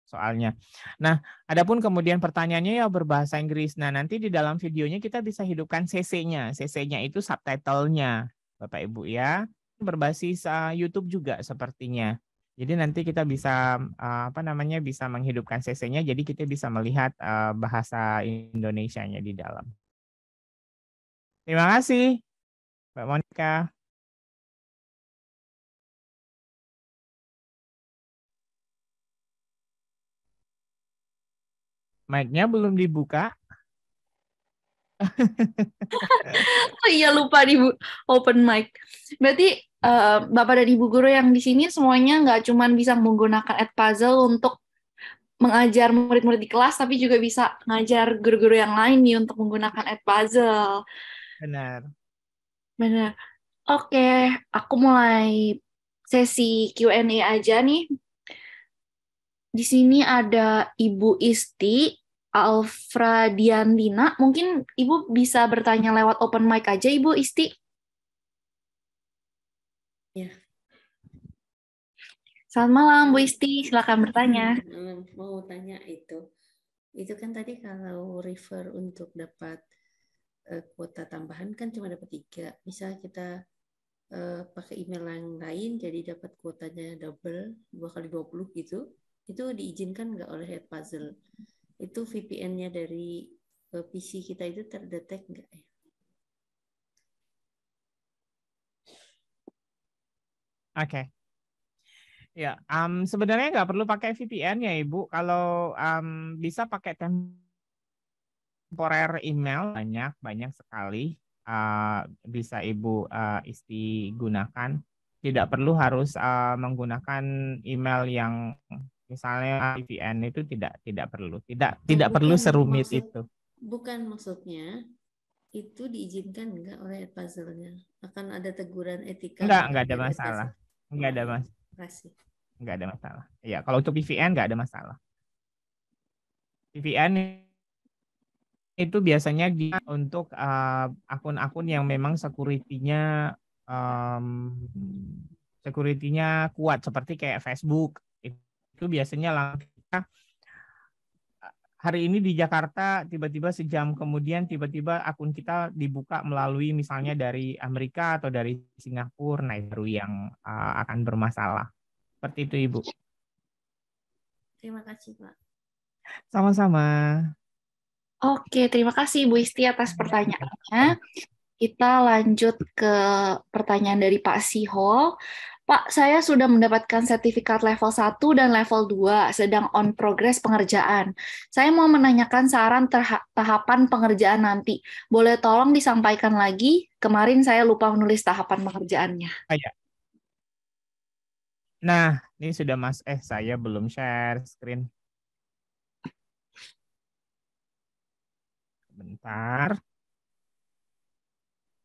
soalnya. Nah, adapun kemudian pertanyaannya ya berbahasa Inggris. Nah, nanti di dalam videonya kita bisa hidupkan CC-nya. CC-nya itu subtitle-nya, Bapak Ibu ya. Berbasis YouTube juga sepertinya. Jadi nanti kita bisa bisa menghidupkan CC-nya. Jadi kita bisa melihat bahasa Indonesianya di dalam. Terima kasih, Mbak Monica. Mic-nya belum dibuka. Oh iya, lupa di open mic. Berarti Bapak dan Ibu guru yang di sini semuanya nggak cuma bisa menggunakan Edpuzzle untuk mengajar murid-murid di kelas, tapi juga bisa ngajar guru-guru yang lain nih untuk menggunakan Edpuzzle. Benar. Benar. Oke, aku mulai sesi Q&A aja nih. Di sini ada Ibu Isti Alfradiandina. Mungkin Ibu bisa bertanya lewat open mic aja, Ibu Isti. Ya. Selamat malam, Bu Isti. Silakan bertanya. Mau tanya itu kan tadi kalau refer untuk dapat kuota tambahan kan cuma dapat 3. Bisa kita pakai email yang lain jadi dapat kuotanya double 2 kali 20 gitu. Itu diizinkan nggak oleh Edpuzzle? Itu VPN-nya dari PC kita itu terdetek nggak ya? Oke. Ya, sebenarnya nggak perlu pakai VPN ya Ibu. Kalau bisa pakai temporer email banyak sekali bisa Ibu Isti gunakan. Tidak perlu harus menggunakan email yang misalnya VPN itu tidak perlu. Tidak perlu serumit itu. Bukan maksudnya itu diizinkan nggak oleh Edpuzzle-nya? Akan ada teguran etika? Enggak ada masalah. Enggak ada masalah. Enggak ada masalah. Ya, kalau untuk VPN enggak ada masalah. VPN itu biasanya untuk akun-akun yang memang security-nya kuat seperti kayak Facebook. Itu biasanya hari ini di Jakarta tiba-tiba sejam kemudian tiba-tiba akun kita dibuka melalui misalnya dari Amerika atau dari Singapura, nah itu yang akan bermasalah. Seperti itu Ibu. Terima kasih Pak. Sama-sama. Oke, terima kasih Bu Isti atas pertanyaannya. Kita lanjut ke pertanyaan dari Pak Sihol. Pak, saya sudah mendapatkan sertifikat level 1 dan level 2, sedang on progress pengerjaan. Saya mau menanyakan saran tahapan pengerjaan nanti. Boleh tolong disampaikan lagi? Kemarin saya lupa menulis tahapan pengerjaannya. Ya. Nah, ini sudah saya belum share screen. Bentar.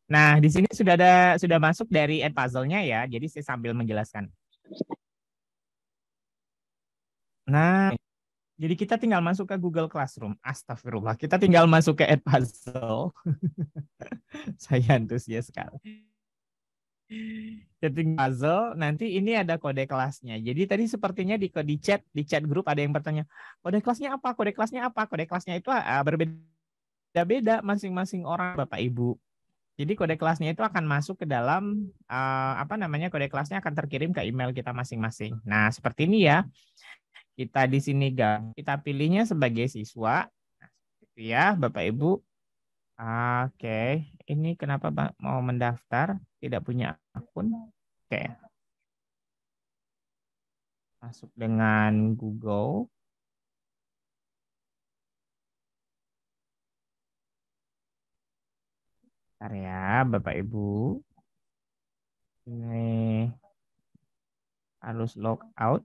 Nah, di sini sudah masuk dari Edpuzzle-nya ya. Jadi saya sambil menjelaskan. Nah, jadi kita tinggal masuk ke Google Classroom. Astagfirullah, kita tinggal masuk ke Edpuzzle. Saya antusias sekali. Setting puzzle, nanti ini ada kode kelasnya. Jadi tadi sepertinya di chat grup ada yang bertanya, kode kelasnya apa? Kode kelasnya apa? Kode kelasnya itu berbeda-beda masing-masing orang, Bapak Ibu. Jadi kode kelasnya itu akan masuk ke dalam kode kelasnya akan terkirim ke email kita masing-masing. Nah, seperti ini ya. Kita di sini kita pilihnya sebagai siswa. Nah, gitu ya, Bapak Ibu. Oke, ini kenapa mau mendaftar? Tidak punya akun? Oke, masuk dengan Google. Bentar ya, Bapak Ibu. Ini harus log out.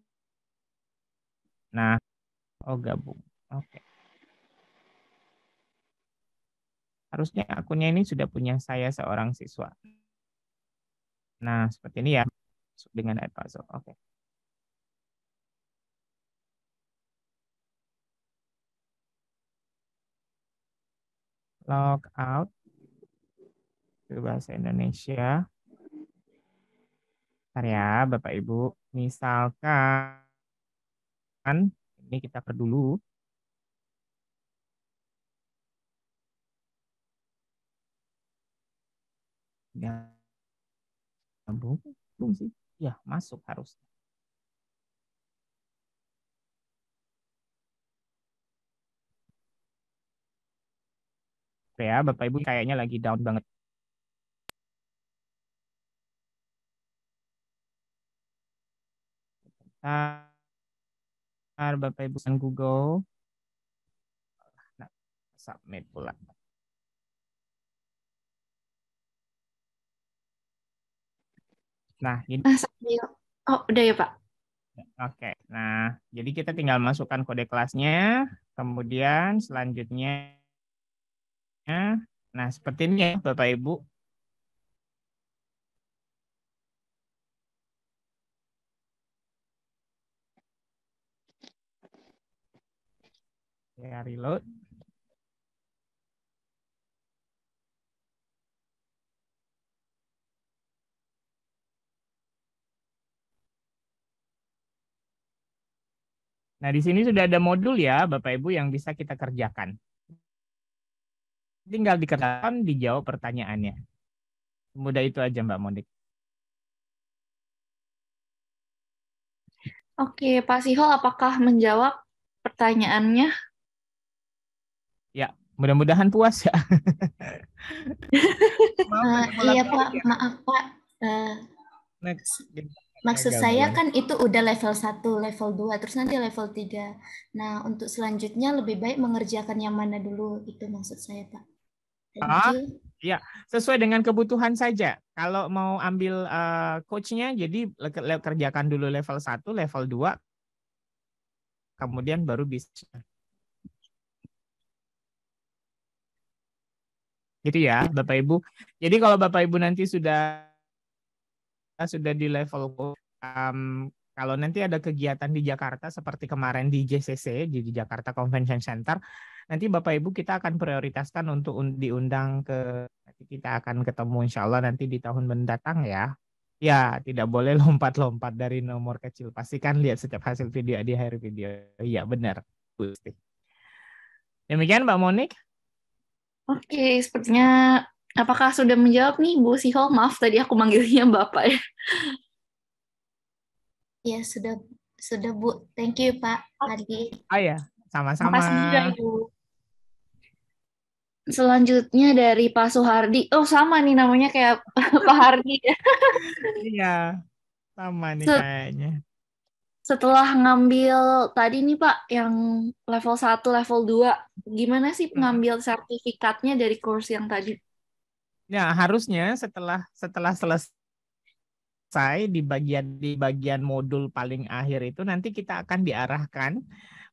Nah, oh gabung. Oke. Harusnya akunnya ini sudah punya saya seorang siswa. Nah, seperti ini ya. Masuk dengan Edpuzzle. Oke. Log out ke bahasa Indonesia. Bentar ya, Bapak Ibu. Misalkan ini kita per dulu. Ya, belum sih. Ya, masuk harus. Ya, Bapak Ibu kayaknya lagi down banget. Bentar, Bapak Ibu kan Google. Nah, submit pula. Nah, ini. Oh, udah ya, Pak. Oke, nah jadi kita tinggal masukkan kode kelasnya, kemudian selanjutnya, nah seperti ini ya Bapak Ibu. Ya, reload. Nah di sini sudah ada modul ya Bapak Ibu yang bisa kita kerjakan. Tinggal dikerjakan, dijawab pertanyaannya. Mudah itu aja Mbak Monik. Oke, Pak Sihol, apakah menjawab pertanyaannya? Ya, mudah-mudahan puas ya. Iya Pak, maaf Pak. Maksud saya kan itu udah level 1, level 2, terus nanti level 3. Nah, untuk selanjutnya lebih baik mengerjakan yang mana dulu, itu maksud saya Pak. Thank you. Ya, sesuai dengan kebutuhan saja. Kalau mau ambil coachnya, jadi kerjakan dulu level 1, level 2, kemudian baru bisa. Gitu ya, Bapak Ibu. Jadi kalau Bapak Ibu nanti sudah di level, kalau nanti ada kegiatan di Jakarta seperti kemarin di JCC, di Jakarta Convention Center, nanti Bapak Ibu kita akan prioritaskan untuk diundang ke, nanti kita akan ketemu insya Allah nanti di tahun mendatang ya. Ya, tidak boleh lompat-lompat dari nomor kecil. Pastikan lihat setiap hasil video di akhir video. Iya, benar. Demikian Mbak Monik. Oke, sepertinya apakah sudah menjawab nih Bu Sihol? Maaf tadi aku manggilnya Bapak ya. Ya, sudah Bu. Thank you Pak Hardi. Ah ya, sama-sama. Makasih juga Ibu. Selanjutnya dari Pak Suhardi. Oh, sama nih namanya kayak Pak Hardi ya. Iya, sama nih kayaknya. Setelah ngambil tadi nih Pak, yang level 1, level 2, gimana sih ngambil sertifikatnya dari course yang tadi? Ya, harusnya setelah selesai di bagian modul paling akhir itu nanti kita akan diarahkan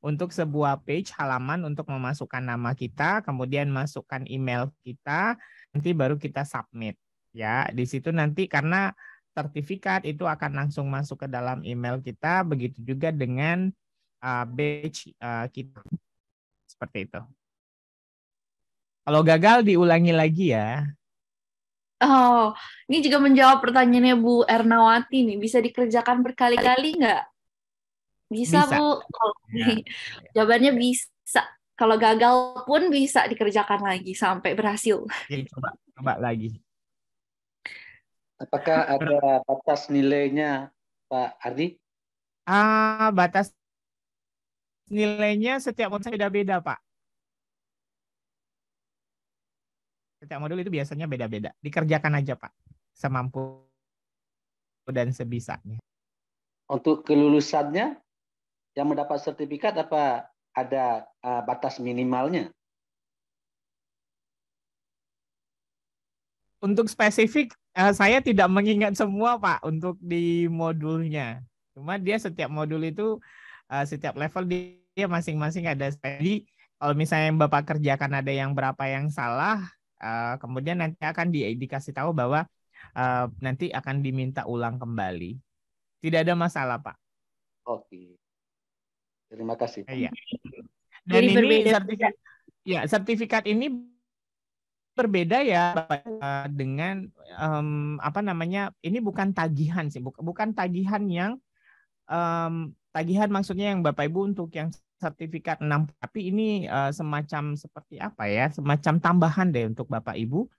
untuk sebuah page halaman untuk memasukkan nama kita, kemudian masukkan email kita, nanti baru kita submit. Ya, di situ nanti karena sertifikat itu akan langsung masuk ke dalam email kita, begitu juga dengan badge kita. Seperti itu. Kalau gagal diulangi lagi ya. Oh, ini juga menjawab pertanyaannya Bu Ernawati nih. Bisa dikerjakan berkali-kali nggak? Bisa, Bu. Oh, ya. Jawabannya bisa. Kalau gagal pun bisa dikerjakan lagi sampai berhasil. Jadi coba lagi. Apakah ada batas nilainya, Pak Ardi? Batas nilainya setiap website beda-beda, Pak. Setiap modul itu biasanya beda-beda. Dikerjakan aja Pak, semampu dan sebisanya. Untuk kelulusannya, yang mendapat sertifikat apa ada batas minimalnya? Untuk spesifik, saya tidak mengingat semua Pak untuk di modulnya. Cuma dia setiap modul itu, setiap level dia masing-masing ada. Jadi kalau misalnya yang Bapak kerjakan ada yang berapa yang salah, kemudian nanti akan dikasih tahu bahwa nanti akan diminta ulang kembali. Tidak ada masalah Pak. Oke. Terima kasih. Iya. Dan Jadi ini berbeda. sertifikat ini berbeda ya Bapak, dengan apa namanya, ini bukan tagihan sih, bukan tagihan yang tagihan maksudnya yang Bapak Ibu untuk yang sertifikat 6, tapi ini semacam seperti apa ya, semacam tambahan deh untuk Bapak Ibu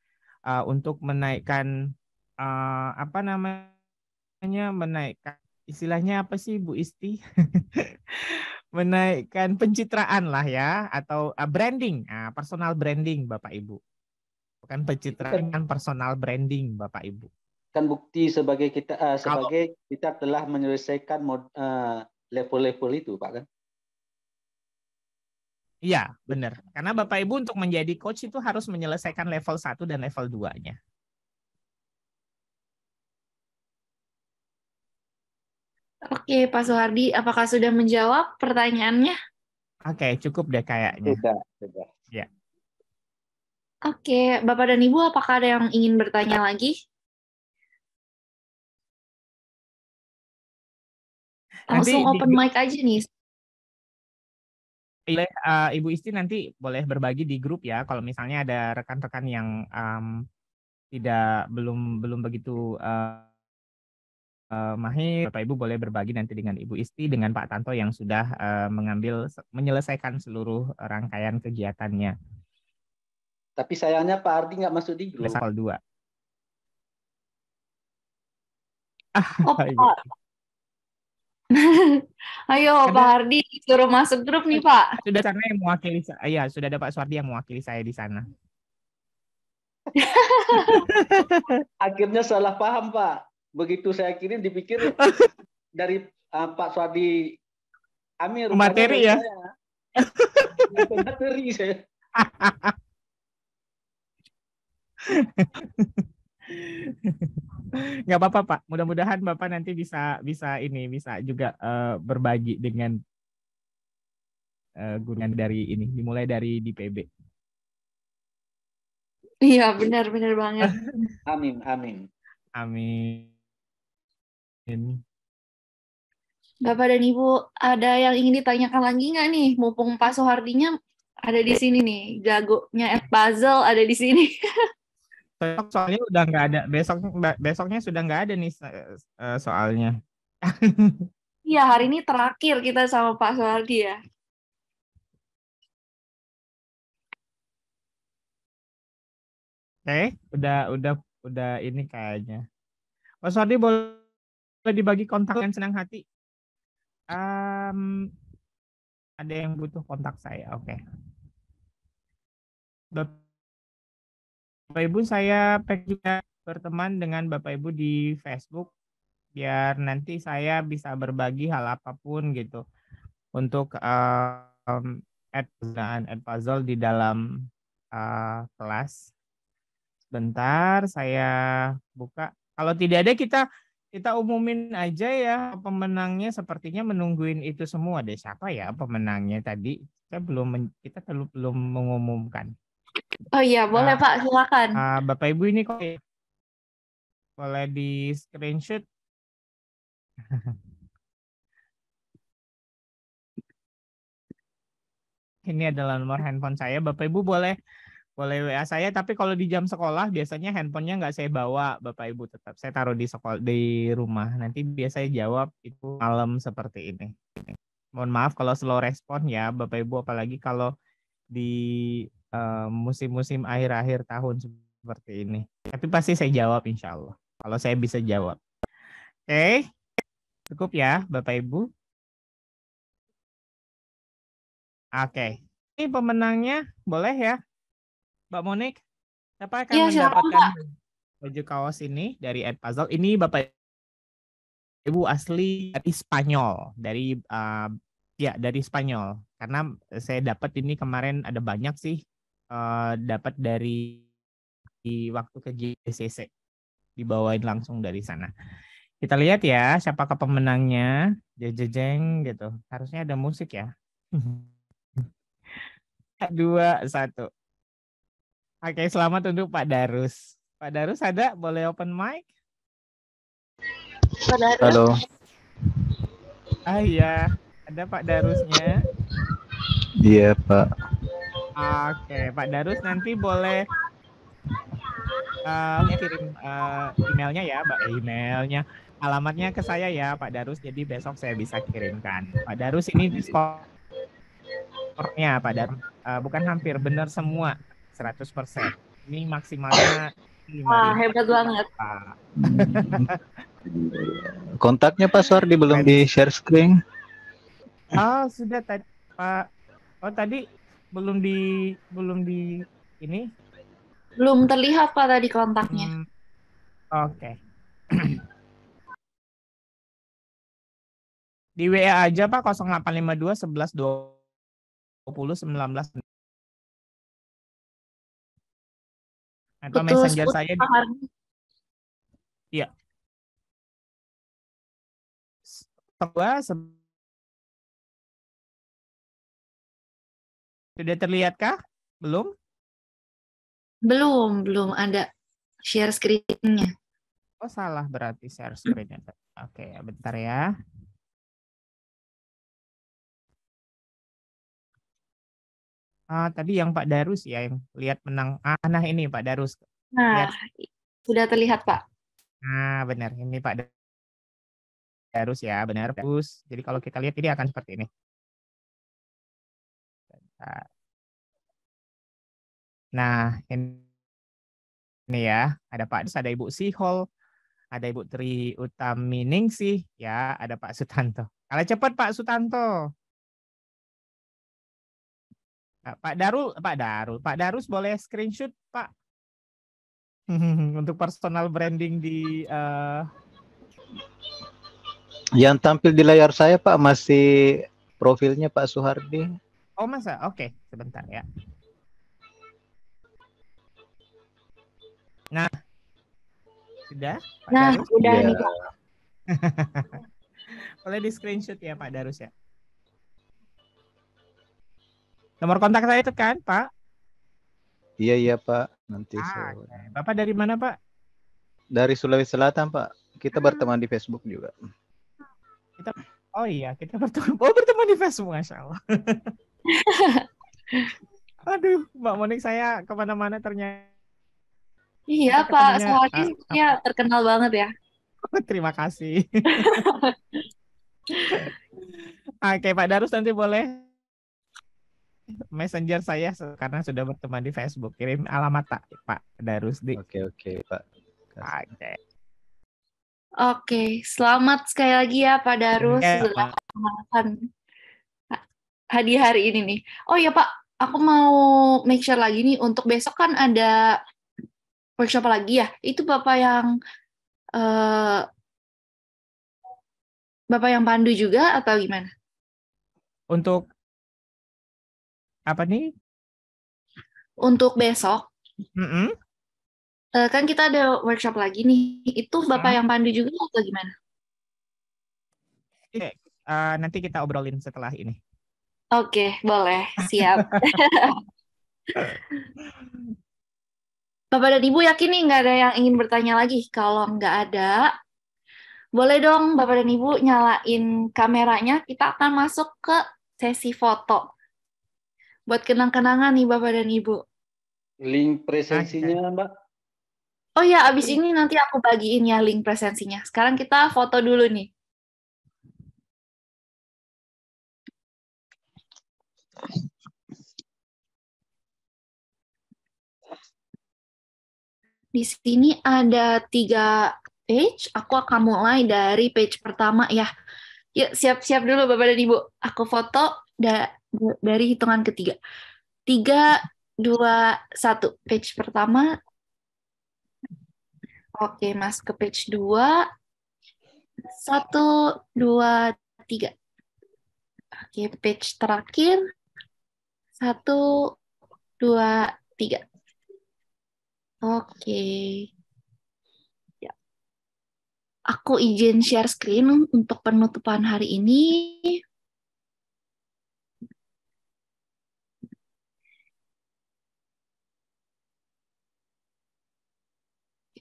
untuk menaikkan apa namanya, menaikkan istilahnya apa sih Bu Isti? Menaikkan pencitraan lah ya, atau branding, personal branding Bapak Ibu. Bukan pencitraan, personal branding Bapak Ibu. Kan bukti sebagai kita kita telah menyelesaikan level-level itu Pak kan? Iya, benar. Karena Bapak Ibu untuk menjadi coach itu harus menyelesaikan level 1 dan level 2-nya. Oke, Pak Soehardi, apakah sudah menjawab pertanyaannya? Oke, cukup deh kayaknya. Sudah. Ya. Oke, Bapak dan Ibu, apakah ada yang ingin bertanya lagi? Langsung open mic aja nih. Ibu Isti nanti boleh berbagi di grup ya, kalau misalnya ada rekan-rekan yang belum begitu mahir, Bapak Ibu boleh berbagi nanti dengan Ibu Isti, dengan Pak Tanto yang sudah menyelesaikan seluruh rangkaian kegiatannya. Tapi sayangnya Pak Ardi nggak masuk di grup. Level 2. Oh, Pak. Ayo Pak Hardi, suruh masuk grup nih Pak. Sudah sana yang mewakili saya. Iya, sudah ada Pak Suardi yang mewakili saya di sana. Akhirnya salah paham Pak. Begitu saya kirim dipikir dari Pak Suardi Amir. Materi ya. Materi saya. Nggak apa-apa Pak. Mudah-mudahan Bapak nanti bisa juga berbagi dengan guru dari ini, dimulai dari di PB. Iya, benar banget. Amin. Bapak dan Ibu, ada yang ingin ditanyakan lagi nggak nih? Mumpung Pak Soehardinya ada di sini nih, jagonya puzzle ada di sini. Soalnya udah nggak ada, besoknya sudah nggak ada nih soalnya. Iya, hari ini terakhir kita sama Pak Soehardi ya. Oke, udah ini kayaknya. Pak Soehardi boleh dibagi kontak yang senang hati. Ada yang butuh kontak saya, oke. Bapak Ibu, saya pengen juga berteman dengan Bapak Ibu di Facebook, biar nanti saya bisa berbagi hal apapun gitu untuk penggunaan Edpuzzle di dalam kelas. Sebentar, saya buka. Kalau tidak ada, kita umumin aja ya pemenangnya. Sepertinya menungguin itu semua deh. Siapa ya pemenangnya tadi? Kita belum mengumumkan. Oh iya, boleh Pak, silakan. Bapak Ibu ini kok boleh di screenshot. Ini adalah nomor handphone saya. Bapak Ibu boleh WA saya, tapi kalau di jam sekolah biasanya handphonenya nggak saya bawa, Bapak Ibu, tetap saya taruh di sekolah, di rumah. Nanti biasanya jawab itu malam seperti ini. Mohon maaf kalau slow respon ya Bapak Ibu, apalagi kalau di musim-musim akhir-akhir tahun seperti ini. Tapi pasti saya jawab insya Allah, kalau saya bisa jawab. Oke, cukup ya Bapak Ibu. Oke, ini pemenangnya boleh ya Mbak Monik? Siapa akan Iya, silakan mendapatkan Pak. baju kaos ini dari Edpuzzle? Ini Bapak Ibu asli dari Spanyol, dari Spanyol. Karena saya dapat ini kemarin ada banyak sih, dapat dari waktu ke GCC, dibawain langsung dari sana. Kita lihat ya siapakah pemenangnya. Jejeng gitu. Harusnya ada musik ya. 2, 1. Oke, selamat untuk Pak Darus. Pak Darus ada? Boleh open mic? Halo. Ah iya, ada Pak Darusnya. Iya, Pak. Oke, Pak Darus nanti boleh kirim emailnya ya, Mbak. Emailnya, alamatnya ke saya ya, Pak Darus. Jadi besok saya bisa kirimkan. Pak Darus ini skornya, Pak Darus. Bukan hampir, benar semua, 100%. Ini maksimalnya 5.000. Wah, hebat banget. Kontaknya Pak Suhardi belum di share screen. Oh, sudah tadi Pak. Oh, tadi belum di ini. Belum terlihat Pak tadi kontaknya. Oke. Di WA aja Pak 0852 11 20 19. Atau messenger saya di Iya. Sudah terlihatkah? Belum? Belum ada share screen-nya. Oh, salah berarti share screen-nya. Oke, bentar ya. Tadi yang Pak Darus ya yang lihat menang. Nah ini Pak Darus. Nah, sudah terlihat Pak. Nah, benar. Ini Pak Darus ya, benar. Darus. Jadi kalau kita lihat ini akan seperti ini. Nah, ini ya, ada Pak Darus, ada Ibu Sihol, ada Ibu Tri Utaminingsih, ya, ada Pak Sutanto. Kalau cepat Pak Sutanto. Pak Darus boleh screenshot Pak untuk personal branding di Yang tampil di layar saya Pak masih profilnya Pak Suhardi. Oh masa? Oke, sebentar ya. Nah, sudah Pak Darus? Udah ya. nih Pak. Boleh di screenshot ya Pak Darus ya. Nomor kontak saya itu kan, Pak? Iya Pak. Nanti Bapak dari mana, Pak? Dari Sulawesi Selatan, Pak. Kita berteman di Facebook juga. Kita berteman di Facebook, Masya Allah. Aduh, Mbak Monik, saya kemana-mana ternyata. Iya Pak, Suhardi ya terkenal banget ya. Terima kasih. Oke, Pak Darus nanti boleh messenger saya karena sudah berteman di Facebook. Kirim alamat Pak Darus di. Oke Pak. Oke, selamat sekali lagi ya Pak Darus sudah mengenalkan hadiah hari ini nih. Oh ya Pak, aku mau make sure lagi nih untuk besok kan ada workshop lagi ya. Itu Bapak yang pandu juga atau gimana? Untuk apa nih? Untuk besok, kan kita ada workshop lagi nih. Itu Bapak yang pandu juga atau gimana? Nanti kita obrolin setelah ini. Oke, boleh. Siap. Bapak dan Ibu yakin nih nggak ada yang ingin bertanya lagi? Kalau nggak ada, boleh dong Bapak dan Ibu nyalain kameranya. Kita akan masuk ke sesi foto. Buat kenang-kenangan nih Bapak dan Ibu. Link presensinya Mbak? Oh ya, abis ini nanti aku bagiin ya link presensinya. Sekarang kita foto dulu nih. Di sini ada 3 page. Aku akan mulai dari page pertama ya. Yuk, siap-siap dulu Bapak dan Ibu. Aku foto dari hitungan ketiga. 3, 2, 1. Page pertama Oke, Mas, ke page 2. 1, 2, 3. Oke, page terakhir. 1, 2, 3. Oke. Ya. Aku izin share screen untuk penutupan hari ini.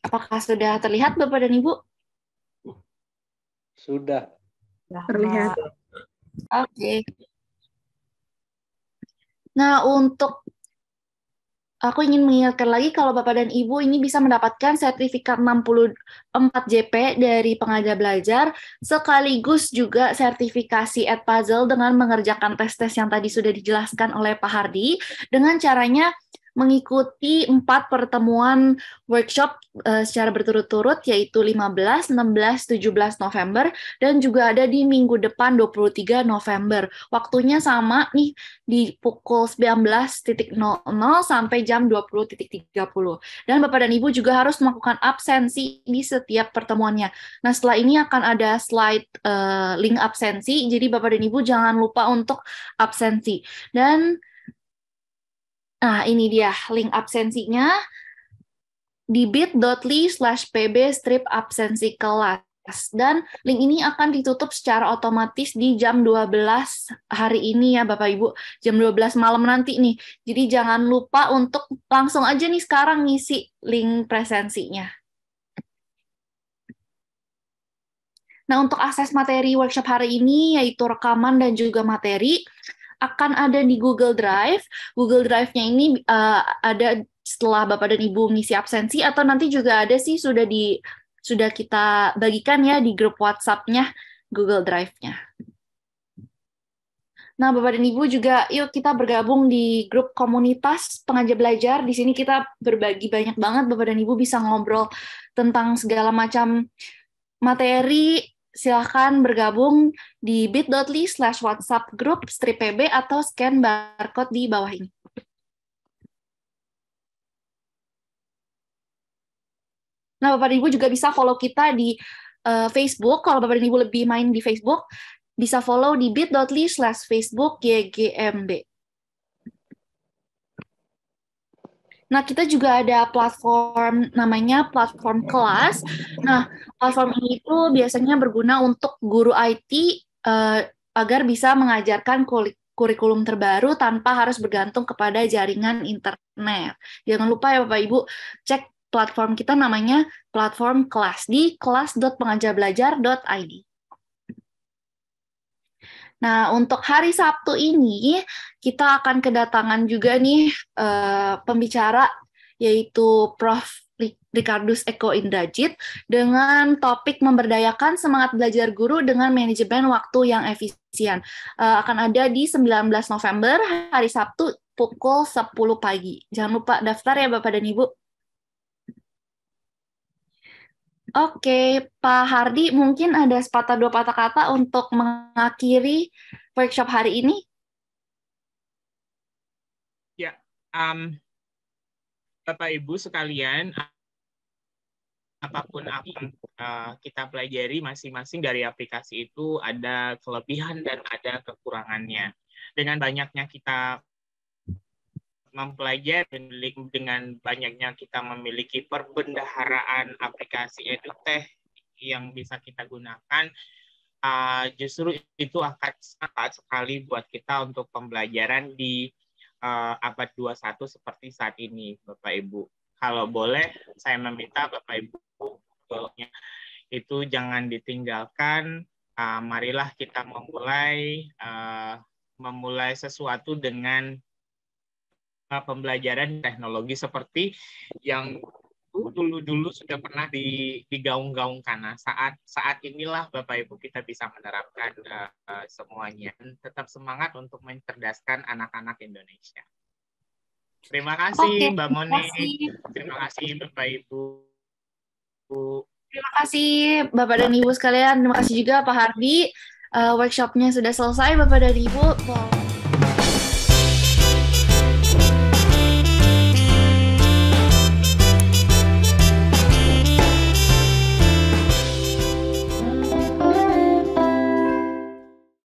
Apakah sudah terlihat Bapak dan Ibu? Sudah. Terlihat. Oke. Nah, aku ingin mengingatkan lagi kalau Bapak dan Ibu ini bisa mendapatkan sertifikat 64 JP dari Pengajar Belajar, sekaligus juga sertifikasi Edpuzzle dengan mengerjakan tes-tes yang tadi sudah dijelaskan oleh Pak Hardi, dengan caranya mengikuti 4 pertemuan workshop secara berturut-turut, yaitu 15, 16, 17 November, dan juga ada di minggu depan 23 November. Waktunya sama nih, di pukul 19.00 sampai jam 20.30. Dan Bapak dan Ibu juga harus melakukan absensi di setiap pertemuannya. Nah, setelah ini akan ada slide link absensi, jadi Bapak dan Ibu jangan lupa untuk absensi. Dan nah, ini dia link absensinya di bit.ly/pb-absensi kelas. Dan link ini akan ditutup secara otomatis di jam 12 hari ini ya Bapak Ibu, jam 12 malam nanti nih. Jadi jangan lupa untuk langsung aja nih sekarang ngisi link presensinya. Nah, untuk akses materi workshop hari ini, yaitu rekaman dan juga materi, akan ada di Google Drive. Google Drive-nya ini ada setelah Bapak dan Ibu ngisi absensi, atau nanti juga ada sih sudah kita bagikan ya di grup WhatsApp-nya Google Drive-nya. Nah, Bapak dan Ibu juga yuk kita bergabung di grup komunitas Pengajar Belajar. Di sini kita berbagi banyak banget, Bapak dan Ibu bisa ngobrol tentang segala macam materi. Silahkan bergabung di bit.ly/WhatsApp group /PB atau scan barcode di bawah ini. Nah, Bapak dan Ibu juga bisa follow kita di Facebook. Kalau Bapak dan Ibu lebih main di Facebook, bisa follow di bit.ly/Facebook-YGMB. Nah, kita juga ada platform namanya platform kelas. Nah, platform ini itu biasanya berguna untuk guru IT agar bisa mengajarkan kurikulum terbaru tanpa harus bergantung kepada jaringan internet. Jangan lupa ya Bapak Ibu, cek platform kita namanya platform kelas di kelas.pengajarbelajar.id. Nah, untuk hari Sabtu ini, kita akan kedatangan juga nih pembicara, yaitu Prof. Ricardus Eko Indrajit, dengan topik memberdayakan semangat belajar guru dengan manajemen waktu yang efisien. Akan ada di 19 November, hari Sabtu, pukul 10 pagi. Jangan lupa daftar ya Bapak dan Ibu. Oke, Pak Hardi, mungkin ada sepatah dua patah kata untuk mengakhiri workshop hari ini? Ya, Bapak Ibu sekalian, apapun kita pelajari, masing-masing dari aplikasi itu ada kelebihan dan ada kekurangannya. Dengan banyaknya kita mempelajari, dengan banyaknya kita memiliki perbendaharaan aplikasi EduTech yang bisa kita gunakan, justru itu akan sangat sekali buat kita untuk pembelajaran di abad 21 seperti saat ini, Bapak Ibu. Kalau boleh, saya meminta Bapak Ibu itu jangan ditinggalkan. Marilah kita memulai sesuatu dengan pembelajaran teknologi seperti yang dulu sudah pernah digaung-gaungkan. Nah, saat inilah Bapak Ibu kita bisa menerapkan semuanya. Tetap semangat untuk mencerdaskan anak-anak Indonesia. Terima kasih Mbak Moni. Terima kasih Bapak Ibu. Terima kasih Bapak dan Ibu sekalian. Terima kasih juga Pak Hardi. Workshopnya sudah selesai Bapak dan Ibu.